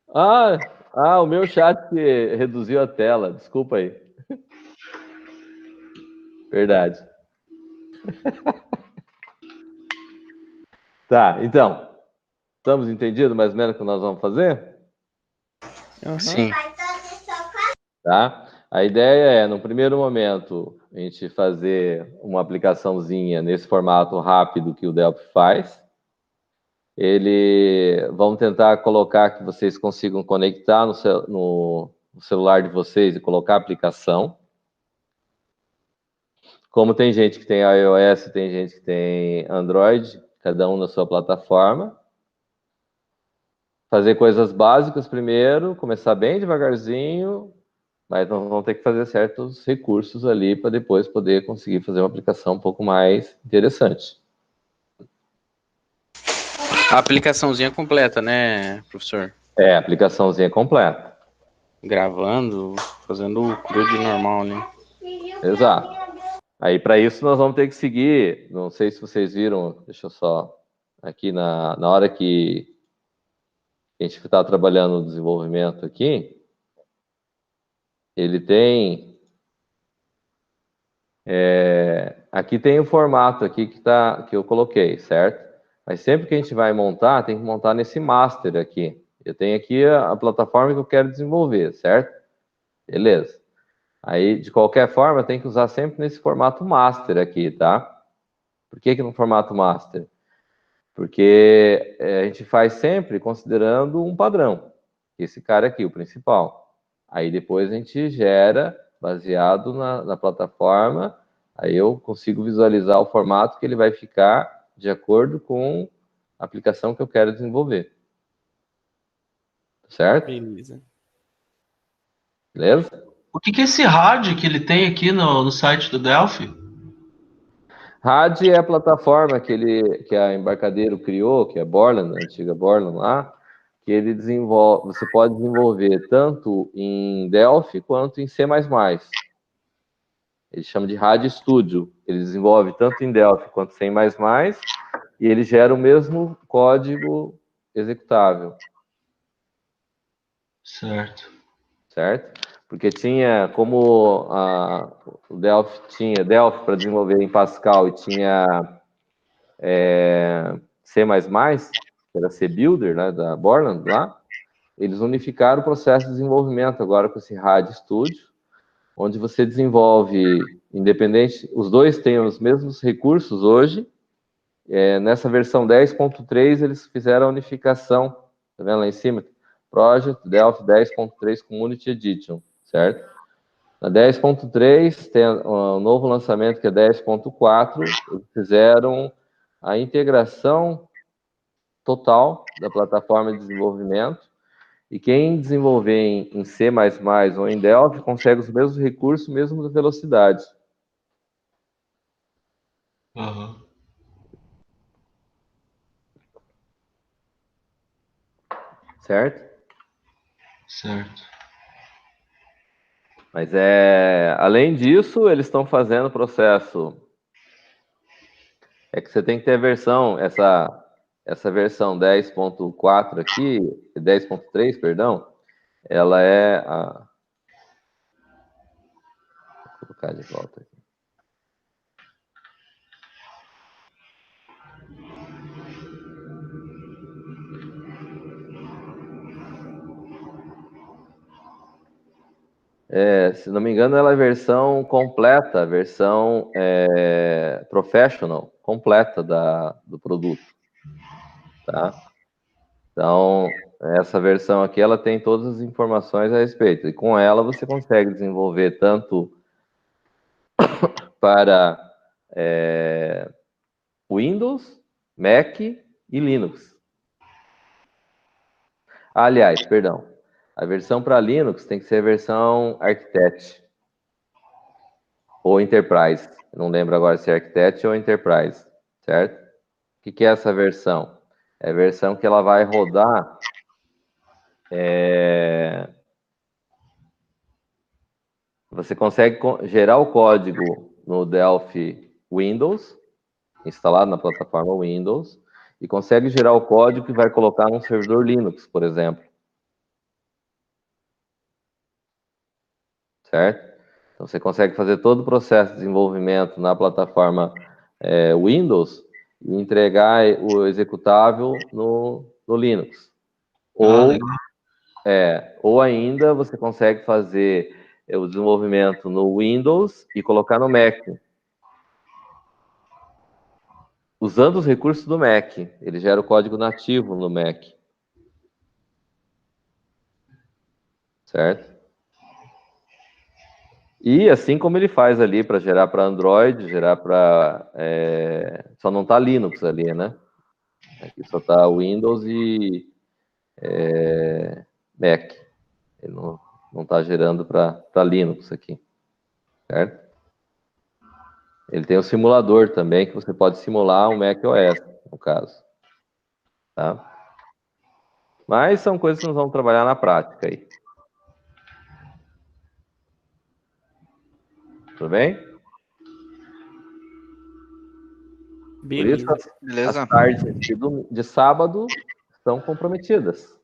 O meu chat que reduziu a tela. Desculpa aí. Verdade. Tá, então. Estamos entendidos mais ou menos o que nós vamos fazer? Aham. Sim. Tá? A ideia é, no primeiro momento, a gente fazer uma aplicaçãozinha nesse formato rápido que o Delphi faz. Vamos tentar colocar que vocês consigam conectar no celular de vocês e colocar a aplicação. Como tem gente que tem iOS, tem gente que tem Android, cada um na sua plataforma. Fazer coisas básicas primeiro, começar bem devagarzinho, mas nós vamos ter que fazer certos recursos ali para depois poder conseguir fazer uma aplicação um pouco mais interessante. A aplicaçãozinha completa, né, professor? É, a aplicaçãozinha completa. Gravando, fazendo o CRUD normal, né? Exato. Aí, para isso, nós vamos ter que seguir. Não sei se vocês viram, deixa eu só. Aqui na hora que a gente está trabalhando no desenvolvimento aqui, ele tem. Aqui tem o formato aqui que eu coloquei, certo? Mas sempre que a gente vai montar, tem que montar nesse master aqui. Eu tenho aqui a plataforma que eu quero desenvolver, certo? Beleza. Aí, de qualquer forma, tem que usar sempre nesse formato master aqui, tá? Por que no formato master? Porque a gente faz sempre considerando um padrão. Esse cara aqui, o principal. Aí depois a gente gera, baseado na plataforma, aí eu consigo visualizar o formato que ele vai ficar de acordo com a aplicação que eu quero desenvolver. Certo? Beleza. Beleza? O que é esse RAD que ele tem aqui no site do Delphi? RAD é a plataforma que a Embarcadero criou, que é a Borland, a antiga Borland lá, que ele desenvolve, você pode desenvolver tanto em Delphi quanto em C++. Ele chama de RAD Studio. Ele desenvolve tanto em Delphi quanto C++, e ele gera o mesmo código executável. Certo. Certo? Porque tinha, como o Delphi tinha Delphi para desenvolver em Pascal e tinha C++, que era C Builder, né, da Borland lá, eles unificaram o processo de desenvolvimento agora com esse RAD Studio, onde você desenvolve independente, os dois têm os mesmos recursos hoje. Nessa versão 10.3 eles fizeram a unificação, tá vendo lá em cima? Project Delphi 10.3 Community Edition, certo? Na 10.3 tem um novo lançamento que é 10.4, eles fizeram a integração total da plataforma de desenvolvimento E quem desenvolver em C++ ou em Delphi consegue os mesmos recursos, mesmo velocidade. Aham. Certo? Certo. Mas além disso, eles estão fazendo o processo. É que você tem que ter a versão, essa versão 10.4 aqui, 10.3, perdão, ela é a. Vou colocar de volta aqui. Se não me engano, ela é a versão completa, a versão professional, completa do produto. Tá? Então, essa versão aqui, ela tem todas as informações a respeito. E com ela, você consegue desenvolver tanto para Windows, Mac e Linux. Aliás, perdão. A versão para Linux tem que ser a versão Architect ou Enterprise. Não lembro agora se é Architect ou Enterprise, certo? O que é essa versão? É a versão que ela vai rodar você consegue gerar o código no Delphi Windows, instalado na plataforma Windows, e consegue gerar o código que vai colocar num servidor Linux, por exemplo. Certo? Então, você consegue fazer todo o processo de desenvolvimento na plataforma Windows e entregar o executável no Linux. Ou ainda você consegue fazer o desenvolvimento no Windows e colocar no Mac. Usando os recursos do Mac. Ele gera o código nativo no Mac. Certo? E assim como ele faz ali para gerar para Android, gerar para... só não está Linux ali, né? Aqui só está Windows e Mac. Ele não está gerando para Linux aqui. Certo? Ele tem o simulador também, que você pode simular um Mac OS, no caso. Tá? Mas são coisas que nós vamos trabalhar na prática aí. Tudo bem? Beleza. Por isso, Beleza? as tardes de sábado estão comprometidas.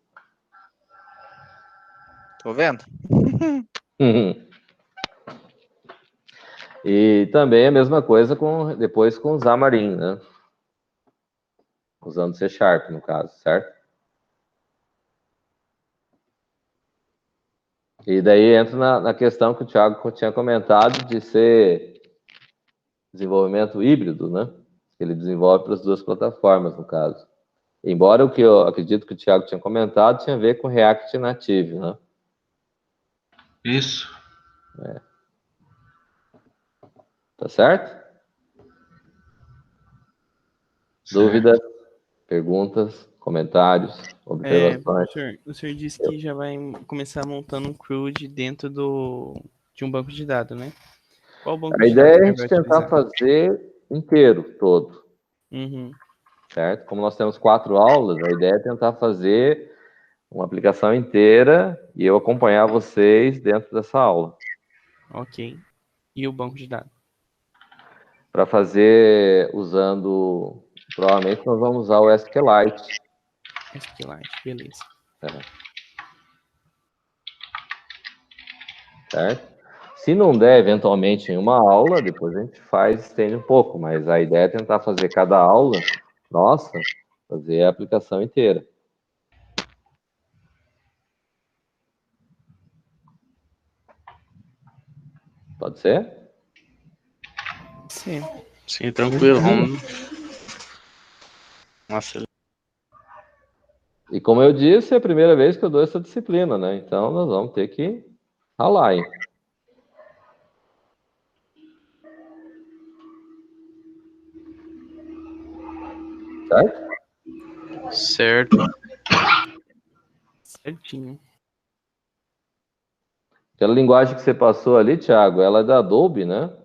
Tô vendo. E também a mesma coisa depois com o Xamarin, né? Usando C#, no caso, certo? E daí entra na questão que o Thiago tinha comentado de ser desenvolvimento híbrido, né? Ele desenvolve para as duas plataformas, no caso. Embora o que eu acredito que o Thiago tinha comentado tinha a ver com React Native, né? Isso. Tá certo? Dúvidas, perguntas, comentários, observações? O senhor disse que já vai começar montando um CRUD dentro de um banco de dados, né? Qual banco A de ideia dados é a que gente vai tentar utilizar? fazer inteiro, todo. Uhum. Certo? Como nós temos 4 aulas, a ideia é tentar fazer uma aplicação inteira e eu acompanhar vocês dentro dessa aula. Ok. E o banco de dados? Para fazer usando... Provavelmente nós vamos usar o SQLite. SQLite, beleza. Certo? Se não der, eventualmente, em uma aula, depois a gente estende um pouco, mas a ideia é tentar fazer cada aula, fazer a aplicação inteira. Pode ser? Sim. Sim, tranquilo. Vamos. Nossa, E como eu disse, é a primeira vez que eu dou essa disciplina, né? Então, nós vamos ter que ralar, hein? Certo? certo. Certinho. Aquela linguagem que você passou ali, Thiago, ela é da Adobe, né?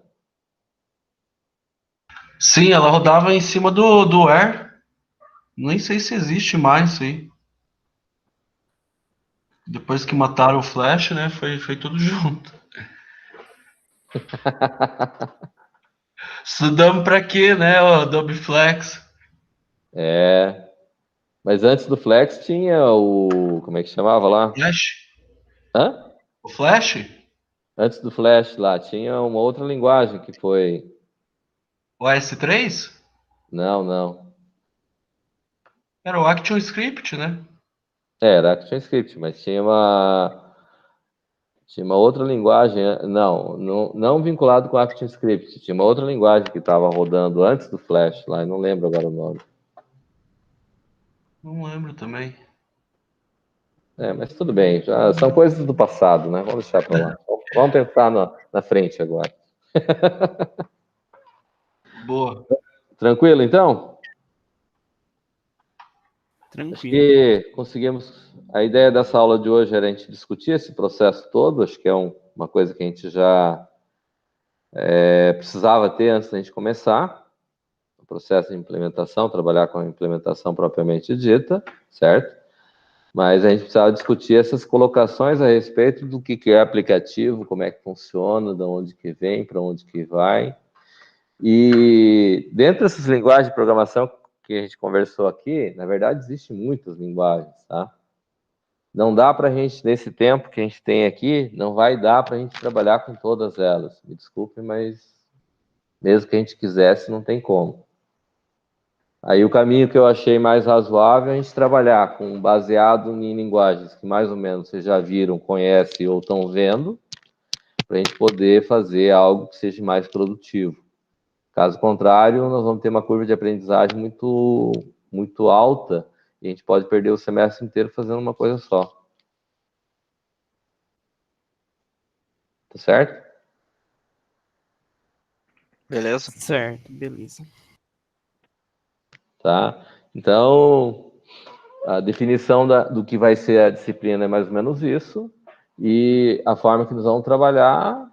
Sim, ela rodava em cima do Air. Nem sei se existe mais isso aí. Depois que mataram o Flash, né? Foi tudo junto. Estudamos pra quê, né? O Adobe Flex. É. Mas antes do Flex tinha o. Como é que chamava lá? Flash? Hã? O Flash? Antes do Flash lá, tinha uma outra linguagem que foi. O AS3? Não, não. Era o ActionScript, né? Era ActionScript, mas tinha uma outra linguagem, não vinculado com ActionScript, tinha uma outra linguagem que estava rodando antes do Flash lá, eu não lembro agora o nome. Não lembro também. Mas tudo bem, já são coisas do passado, né? Vamos deixar para lá. Vamos pensar na frente agora. Boa. Tranquilo, então? Acho Tranquilo. que conseguimos. A ideia dessa aula de hoje era a gente discutir esse processo todo, acho que é uma coisa que a gente já precisava ter antes da gente começar o processo de implementação, trabalhar com a implementação propriamente dita, certo? Mas a gente precisava discutir essas colocações a respeito do que é aplicativo, como é que funciona, de onde que vem, para onde que vai. E dentro dessas linguagens de programação que a gente conversou aqui, na verdade, existem muitas linguagens, tá? Não dá para a gente, nesse tempo que a gente tem aqui, não vai dar para a gente trabalhar com todas elas. Me desculpe, mas mesmo que a gente quisesse, não tem como. Aí o caminho que eu achei mais razoável é a gente trabalhar com baseado em linguagens que mais ou menos vocês já viram, conhecem ou estão vendo, para a gente poder fazer algo que seja mais produtivo. Caso contrário, nós vamos ter uma curva de aprendizagem muito, muito alta e a gente pode perder o semestre inteiro fazendo uma coisa só. Tá certo? Beleza? Certo, beleza. Tá? Então, a definição do que vai ser a disciplina é mais ou menos isso, e a forma que nós vamos trabalhar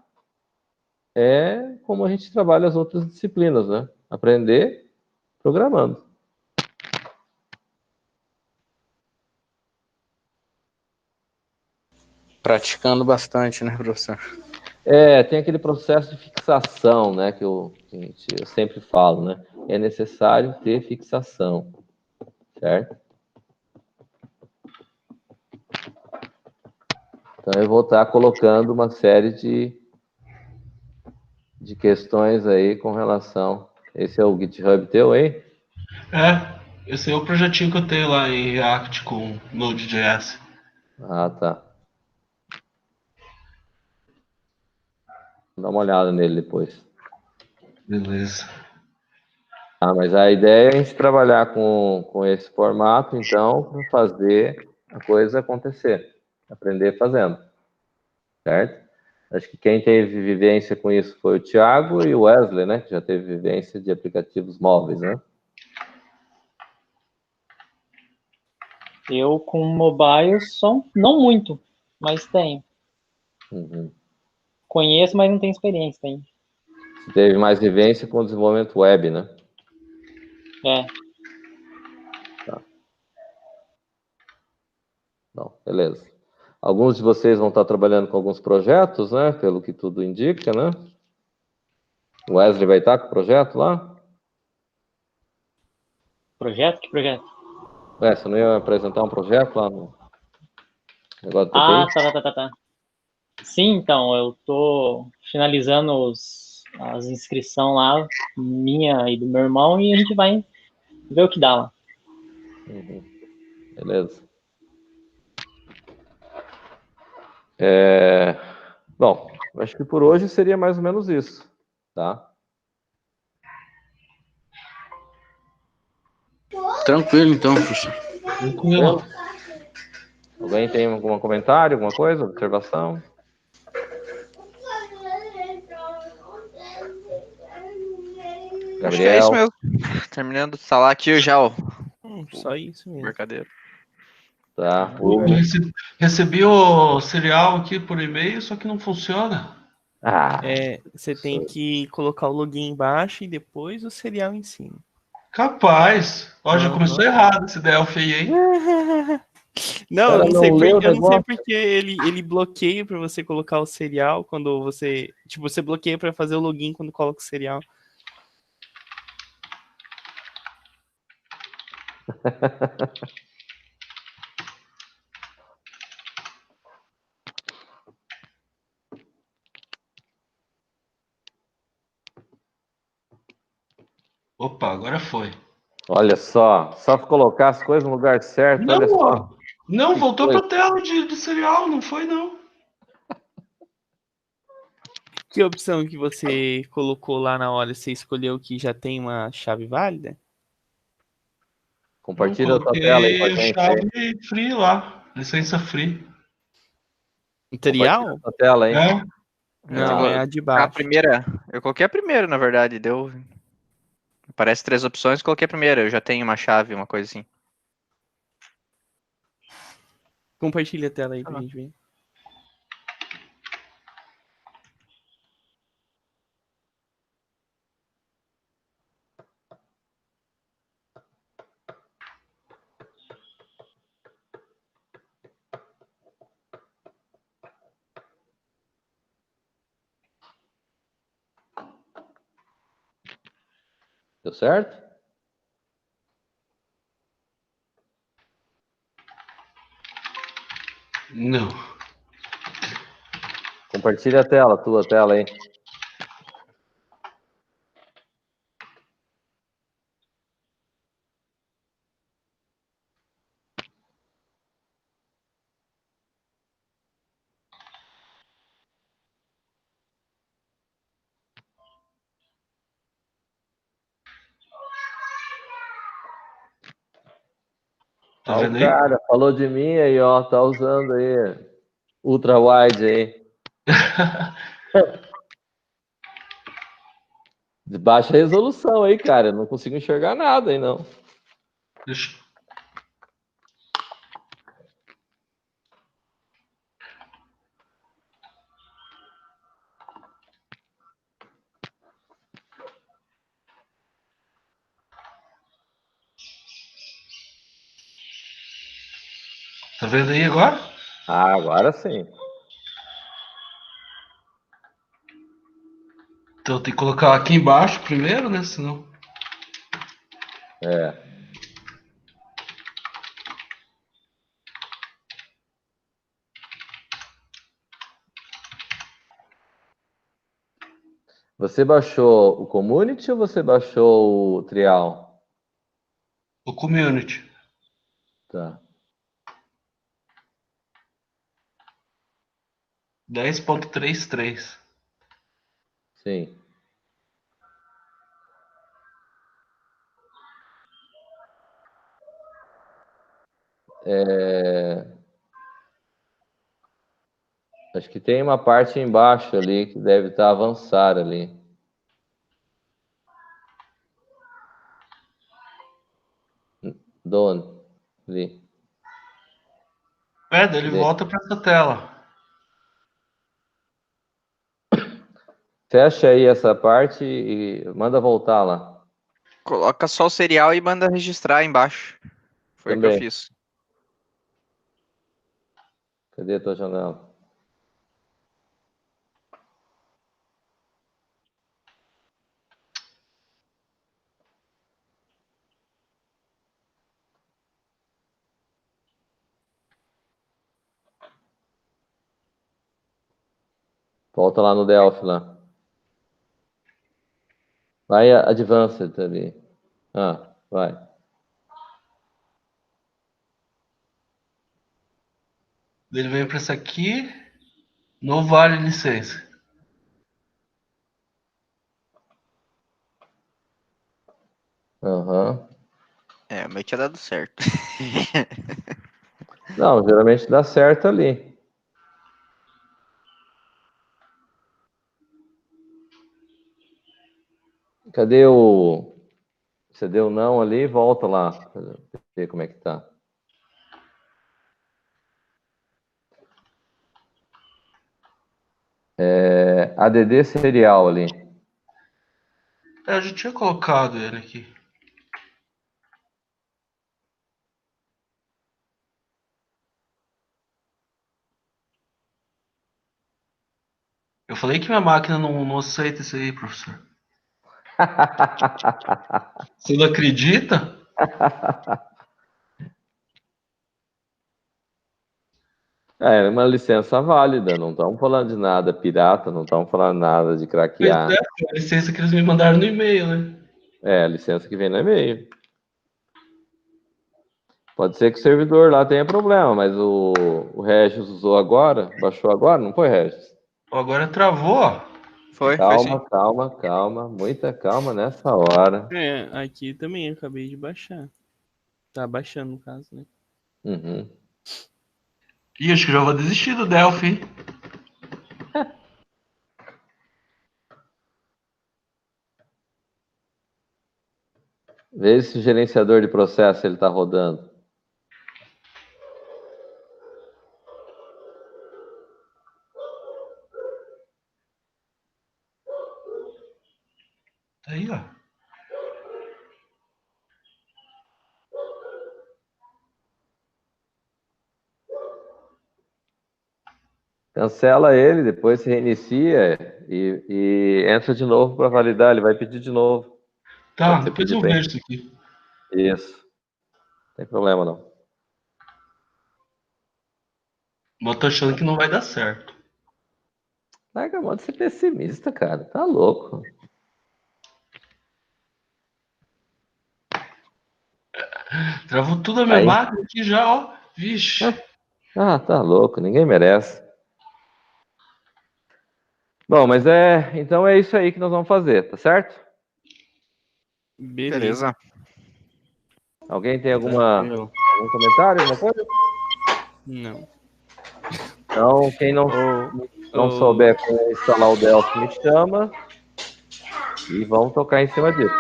é como a gente trabalha as outras disciplinas, né? Aprender programando. Praticando bastante, né, professor? Tem aquele processo de fixação, né, que eu sempre falo, né? É necessário ter fixação, certo? Então, eu vou estar colocando uma série de questões aí com relação... Esse é o GitHub teu aí? Esse é o projetinho que eu tenho lá em React com Node.js. Ah, tá. Dá uma olhada nele depois. Beleza. Mas a ideia é a gente trabalhar com esse formato, então, para fazer a coisa acontecer. Aprender fazendo. Certo? Acho que quem teve vivência com isso foi o Thiago e o Wesley, né? Que já teve vivência de aplicativos móveis, né? Eu com mobile só, não muito, mas tenho. Uhum. Conheço, mas não tenho experiência ainda. Você teve mais vivência com o desenvolvimento web, né? Tá. Não, beleza. Alguns de vocês vão estar trabalhando com alguns projetos, né? Pelo que tudo indica, né? O Wesley vai estar com o projeto lá? Projeto? Que projeto? Você não ia apresentar um projeto lá no negócio do PPI? Tá. Sim, então, eu tô finalizando as inscrições lá, minha e do meu irmão, e a gente vai ver o que dá lá. Uhum. Beleza. Bom, acho que por hoje seria mais ou menos isso, tá? Tranquilo, então, professor. Tranquilo. Alguém tem algum comentário, alguma coisa, observação? Acho que é isso Gabriel? mesmo. Terminando de instalar aqui já o Só isso mesmo. mercadeiro. Tá. Eu recebi o serial aqui por e-mail, só que não funciona. Ah, Você tem que colocar o login embaixo e depois o serial em cima. Capaz. Ó, já começou errado esse Delphi aí, hein? Não, cara não leu o eu não sei negócio. porque ele bloqueia para você colocar o serial quando você. Tipo, você bloqueia para fazer o login quando coloca o serial. Opa, agora foi. Olha só colocar as coisas no lugar certo, olha Não, só. ó. Não, Que voltou coisa. pra tela do serial, não foi não. Que opção que você colocou lá na hora? Você escolheu que já tem uma chave válida? Não, Compartilha a tua tela aí com a coloquei gente chave aí. free lá, licença free. Compartilha a Imperial? tua tela aí. É, Não, é a de A baixo. primeira, eu coloquei a primeira, na verdade, deu. Aparece 3 opções, coloquei a primeira. Eu já tenho uma chave, uma coisa assim. Compartilha a tela aí pra gente ver. Deu certo? não. Compartilha a tela, tua tela aí. Tá Ó, vendo o aí? cara falou de mim aí, ó, tá usando aí ultra wide aí. De baixa resolução aí, cara. Eu não consigo enxergar nada aí, não. Deixa- Tá vendo aí agora? Ah, agora sim. Então tem que colocar aqui embaixo primeiro, né? Senão. É. Você baixou o Community ou você baixou o Trial? O community. Tá. 10.33. Sim. Acho que tem uma parte embaixo ali que deve estar avançar ali. Done. Ali. É, daí ele Cadê? volta pra essa tela. Fecha aí essa parte e manda voltar lá. Coloca só o serial e manda registrar embaixo. Foi o que eu Também. fiz. Cadê a tua janela? Volta lá no Delphi lá. Vai a Advanced ali. Ah, vai. Ele vem pra essa aqui. Não vale licença. Aham. É, o meu tinha dado certo. Não, geralmente dá certo ali. Cadê o. Você deu não ali, volta lá. Ver como é que tá. ADD serial ali. Eu já tinha colocado ele aqui. Eu falei que minha máquina não aceita isso aí, professor. Você não acredita? É uma licença válida, não estamos falando de nada pirata, não estamos falando nada de Pois craquear. é, foi a licença que eles me mandaram no e-mail, né? É a licença que vem no e-mail. Pode ser que o servidor lá tenha problema, mas o Regis usou agora, baixou agora, não foi, Regis? Agora travou, ó. Foi sim. Calma, muita calma nessa hora. Aqui também eu acabei de baixar. Tá baixando, no caso, né? Uhum. Ih, acho que já vou desistir do Delphi, hein? Vê se o gerenciador de processo ele está rodando. Tá aí, ó. Cancela ele, depois se reinicia e entra de novo para validar. Ele vai pedir de novo. Tá, Pode ser depois pedir eu pra vejo isso aqui. Isso. Não tem problema não. Mas eu tô achando que não vai dar certo. Larga a mão de ser pessimista, cara. Tá louco. Travou tudo a minha Aí. máquina aqui já, ó. Vixe. Ah, tá louco. Ninguém merece. Bom, mas então é isso aí que nós vamos fazer, tá certo? Beleza. Alguém tem algum Tranquilo. comentário, alguma coisa? Não. Então, quem não souber como instalar o Delphi, me chama e vamos tocar em cima disso.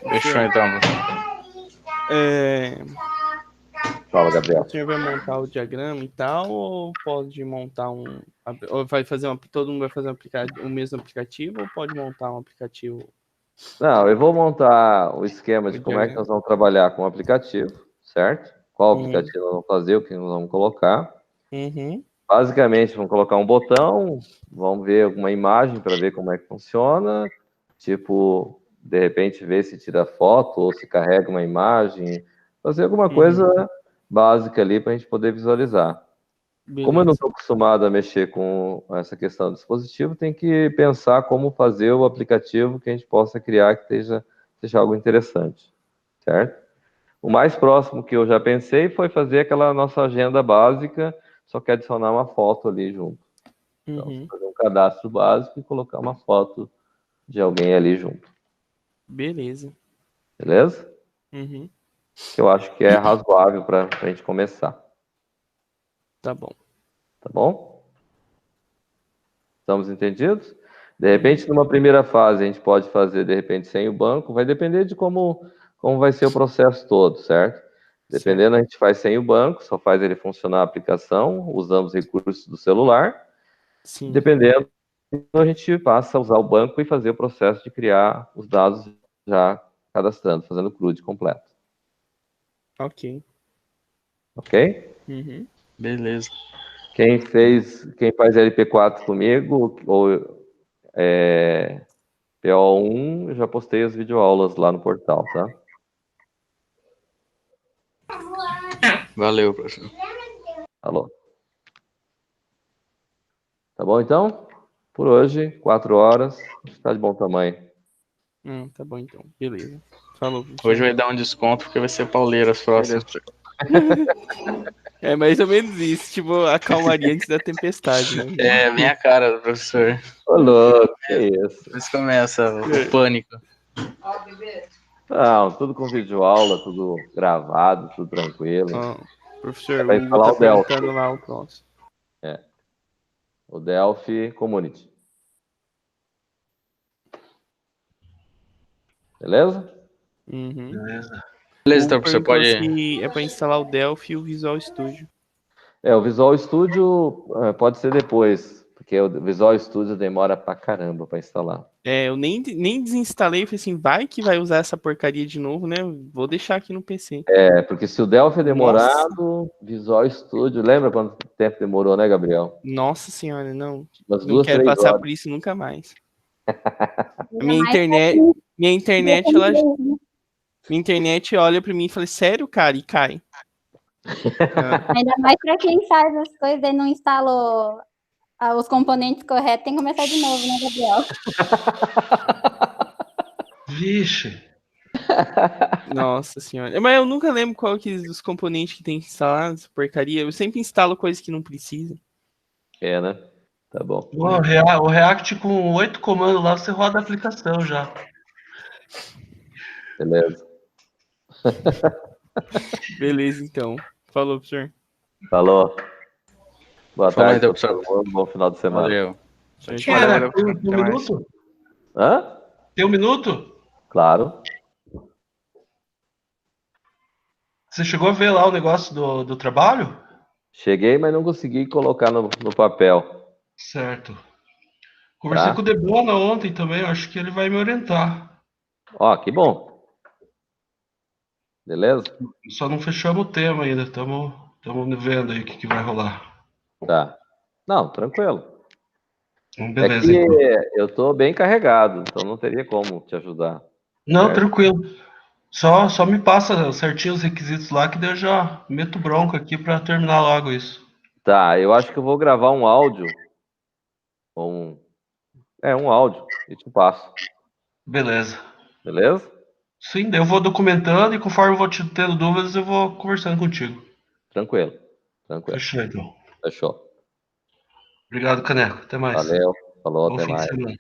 Fechou então. Fala, Gabriel. O senhor vai montar o diagrama e tal, ou pode montar ou vai fazer todo mundo vai fazer o mesmo aplicativo, ou pode montar um aplicativo? Não, eu vou montar o esquema de como é que nós vamos trabalhar com o aplicativo, certo? Qual aplicativo nós vamos fazer, o que nós vamos colocar. Uhum. Basicamente, vamos colocar um botão, vamos ver alguma imagem para ver como é que funciona. Tipo, de repente, ver se tira foto ou se carrega uma imagem. Fazer alguma coisa básica ali para a gente poder visualizar. Beleza. Como eu não estou acostumado a mexer com essa questão do dispositivo, tem que pensar como fazer o aplicativo que a gente possa criar que seja algo interessante, certo? O mais próximo que eu já pensei foi fazer aquela nossa agenda básica, só que adicionar uma foto ali junto. Então, fazer um cadastro básico e colocar uma foto de alguém ali junto. Beleza. Beleza? Uhum. Que eu acho que é razoável para a gente começar. Tá bom. Tá bom? Estamos entendidos? De repente, numa primeira fase, a gente pode fazer, de repente, sem o banco. Vai depender de como vai ser o processo todo, certo? Dependendo, a gente faz sem o banco, só faz ele funcionar a aplicação, usamos recursos do celular. Sim. Dependendo, a gente passa a usar o banco e fazer o processo de criar os dados já cadastrando, fazendo o CRUD completo. Ok. Ok? Uhum. Beleza. Quem faz LP4 comigo, ou PO1, eu já postei as videoaulas lá no portal, tá? Valeu, professor. Alô. Tá bom, então? Por hoje, 4 horas, está de bom tamanho. Tá bom, então. Beleza. Falou, professor. Hoje vai dar um desconto porque vai ser pauleira as próximas. É mais ou menos isso, tipo, a calmaria antes da tempestade, né? É, minha cara, professor. Ô, louco, que isso? Depois começa o pânico. Não, tudo com videoaula, tudo gravado, tudo tranquilo. Professor, Vai o Hugo falar tá o Delphi. perguntando lá o troço. O Delphi Community. Beleza? Uhum. Beleza, então, professor, pode se é para instalar o Delphi e o Visual Studio. O Visual Studio pode ser depois, porque porque o Visual Studio demora pra caramba pra instalar. Eu nem desinstalei, falei assim, vai que vai usar essa porcaria de novo, né? Vou deixar aqui no PC. Porque se o Delphi é demorado, Visual Studio, lembra quanto tempo demorou, né, Gabriel? Nossa senhora, não. Umas Não 2, quero 3 passar horas. por isso nunca mais. Ainda mais pra Minha internet olha pra mim e fala, sério, cara? E cai. Ainda mais para quem faz as coisas e não instalou os componentes corretos, tem que começar de novo, né, Gabriel? Vixe. Nossa senhora. Mas eu nunca lembro qual que os componentes que tem que instalar, essa porcaria. Eu sempre instalo coisas que não precisa. Né? Tá bom. O React com 8 comandos lá, você roda a aplicação já. Beleza. Beleza, então. Falou, professor. Falou. Boa Fala aí, tarde, professor. bom final de semana. Valeu. Cara, tem um Até mais. minuto? Hã? Tem um minuto? Claro. Você chegou a ver lá o negócio do trabalho? Cheguei, mas não consegui colocar no papel. Certo. Conversei Tá. com o Debona ontem também, eu acho que ele vai me orientar. Ó, que bom. Beleza? Só não fechamos o tema ainda, estamos vendo aí o que vai rolar. Tá. Não, tranquilo. Beleza, que então. eu tô bem carregado, então não teria como te ajudar. Não, certo? tranquilo. Só me passa certinho os requisitos lá que daí eu já meto bronca aqui para terminar logo isso. Tá, eu acho que eu vou gravar um áudio. Um áudio e te passo. Beleza. Beleza? Sim, daí eu vou documentando e conforme eu vou te tendo dúvidas, eu vou conversando contigo. Tranquilo. Tranquilo. Fechou, então. Fechou. Obrigado, Caneco. Até mais. Valeu. Falou, Bom até fim de mais. semana.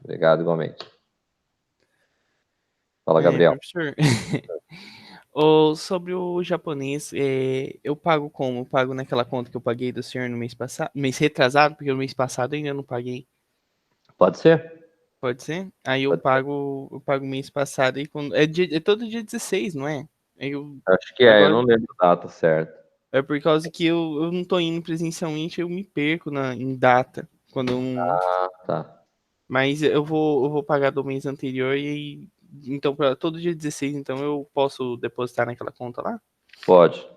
Obrigado igualmente. Fala, Gabriel. Professor. Sobre o japonês, eu pago como? Eu pago naquela conta que eu paguei do senhor no mês passado, mês retrasado, porque no mês passado eu ainda não paguei. Pode ser? Pode ser? Aí eu pago o mês passado e quando é todo dia 16, não é? Acho que eu não lembro a data certa. É por causa que eu não tô indo presencialmente, eu me perco em data. Quando eu não... Ah, tá. Mas eu vou pagar do mês anterior e então para todo dia 16, então eu posso depositar naquela conta lá? Pode.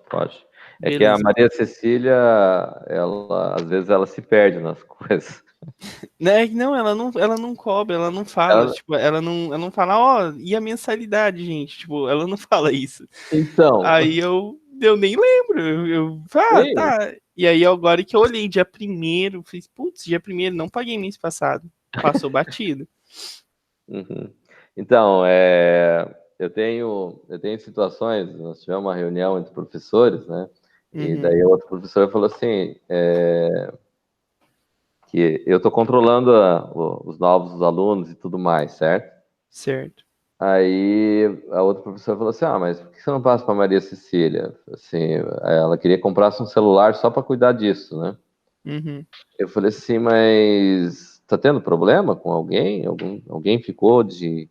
É Beleza. que a Maria Cecília, ela às vezes ela se perde nas coisas. Não, ela não cobra, ela não fala, tipo, ela não fala, e a mensalidade, gente, tipo, ela não fala isso. Então. Aí eu nem lembro, tá. E aí agora que eu olhei, dia 1º, fiz, putz, dia 1º, não paguei mês passado, passou batido. Uhum. Então, eu tenho situações, nós tivemos uma reunião entre professores, né? E daí outro professor falou assim, que eu estou controlando os novos alunos e tudo mais, certo? Certo. Aí a outra professora falou assim, mas por que você não passa para Maria Cecília? Assim, ela queria que comprasse um celular só para cuidar disso, né? Eu falei assim, mas tá tendo problema com alguém? Alguém ficou de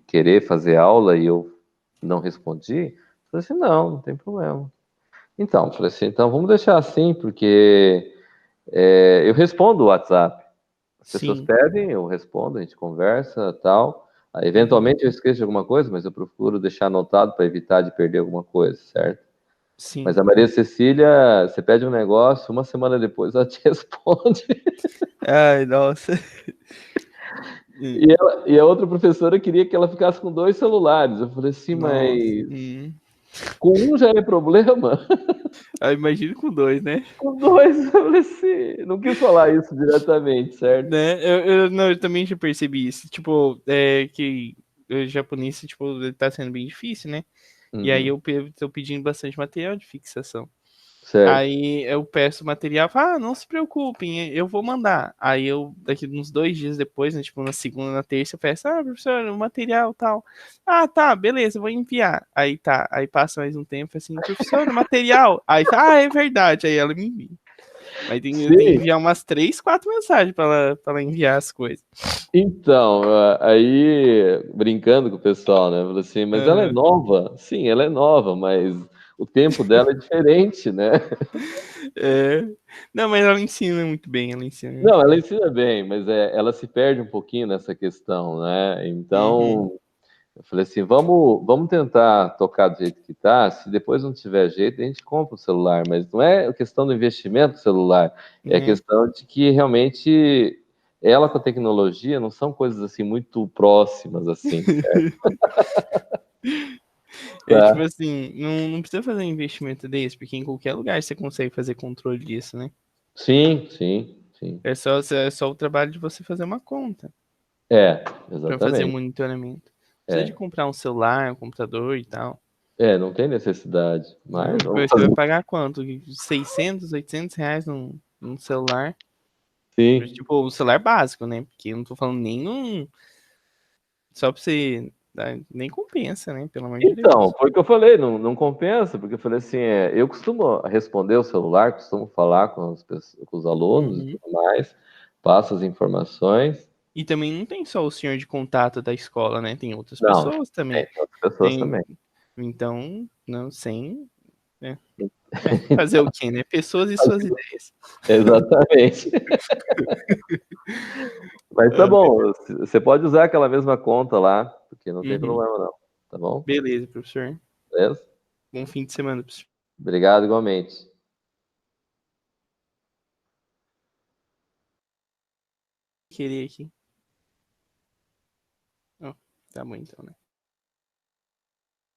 querer fazer aula e eu não respondi? Eu falei assim, não tem problema. Então, eu falei assim, então vamos deixar assim, porque eu respondo o WhatsApp. As pessoas pedem, eu respondo, a gente conversa, tal. Aí, eventualmente eu esqueço de alguma coisa, mas eu procuro deixar anotado para evitar de perder alguma coisa, certo? Sim. Mas a Maria Cecília, você pede um negócio, uma semana depois ela te responde. Ai, nossa. E a outra professora queria que ela ficasse com 2 celulares. Eu falei assim, mas com um já é problema? Imagina com 2, né? Com 2, eu falei assim, não quis falar isso diretamente, certo? Né? Eu também já percebi isso. Tipo, que o japonês, tipo, ele tá sendo bem difícil, né? E aí eu tô pedindo bastante material de fixação. Certo. Aí eu peço material, não se preocupem, eu vou mandar. Aí eu, daqui uns 2 dias depois, né, tipo na segunda, na terça, eu peço, professor, o material tal. Tá, beleza, eu vou enviar. Aí passa mais um tempo, assim, professor, o material. Aí é verdade, aí ela me envia. Mas eu tenho que enviar umas 3, 4 mensagens pra ela enviar as coisas. Então, aí, brincando com o pessoal, né? Falei assim, mas ela é nova? Sim, ela é nova, mas o tempo dela é diferente, né? É. Não, mas ela ensina muito bem, ela ensina muito Não, ela bem. ensina bem, mas ela se perde um pouquinho nessa questão, né? Então, eu falei assim, vamos tentar tocar do jeito que tá. Se depois não tiver jeito, a gente compra o celular, mas não é a questão do investimento do celular, é a Né? questão de que realmente ela com a tecnologia não são coisas assim muito próximas assim, É tipo tá? assim, não precisa fazer um investimento desse, porque em qualquer lugar você consegue fazer controle disso, né? Sim, sim, sim. É só o trabalho de você fazer uma conta É, para fazer o exatamente. monitoramento. Não precisa de É, comprar um celular, um computador e tal. não tem necessidade, mas Não, vamos você vai fazer. pagar quanto? 600, 800 reais num celular? Sim. Tipo, um celular básico, né? Porque eu não tô falando nem num. Só pra você. Nem compensa, né? Pelo amor de Então, Deus. foi o que eu falei, não compensa, porque eu falei assim, eu costumo responder o celular, costumo falar com os alunos e Uhum. tudo mais, passo as informações. E também não tem só o senhor de contato da escola, né? Tem outras Não, pessoas tem também. outras pessoas Tem. também. Então, não, sem. né? Fazer o quê, né? Pessoas e suas ideias. Exatamente. Mas tá Ah, bom, você pode usar aquela mesma conta lá, porque não tem uhum. problema não, tá bom? Beleza, professor. Beleza? Bom fim de semana, professor. Obrigado igualmente. Querer aqui. Ó, tá bom então, né?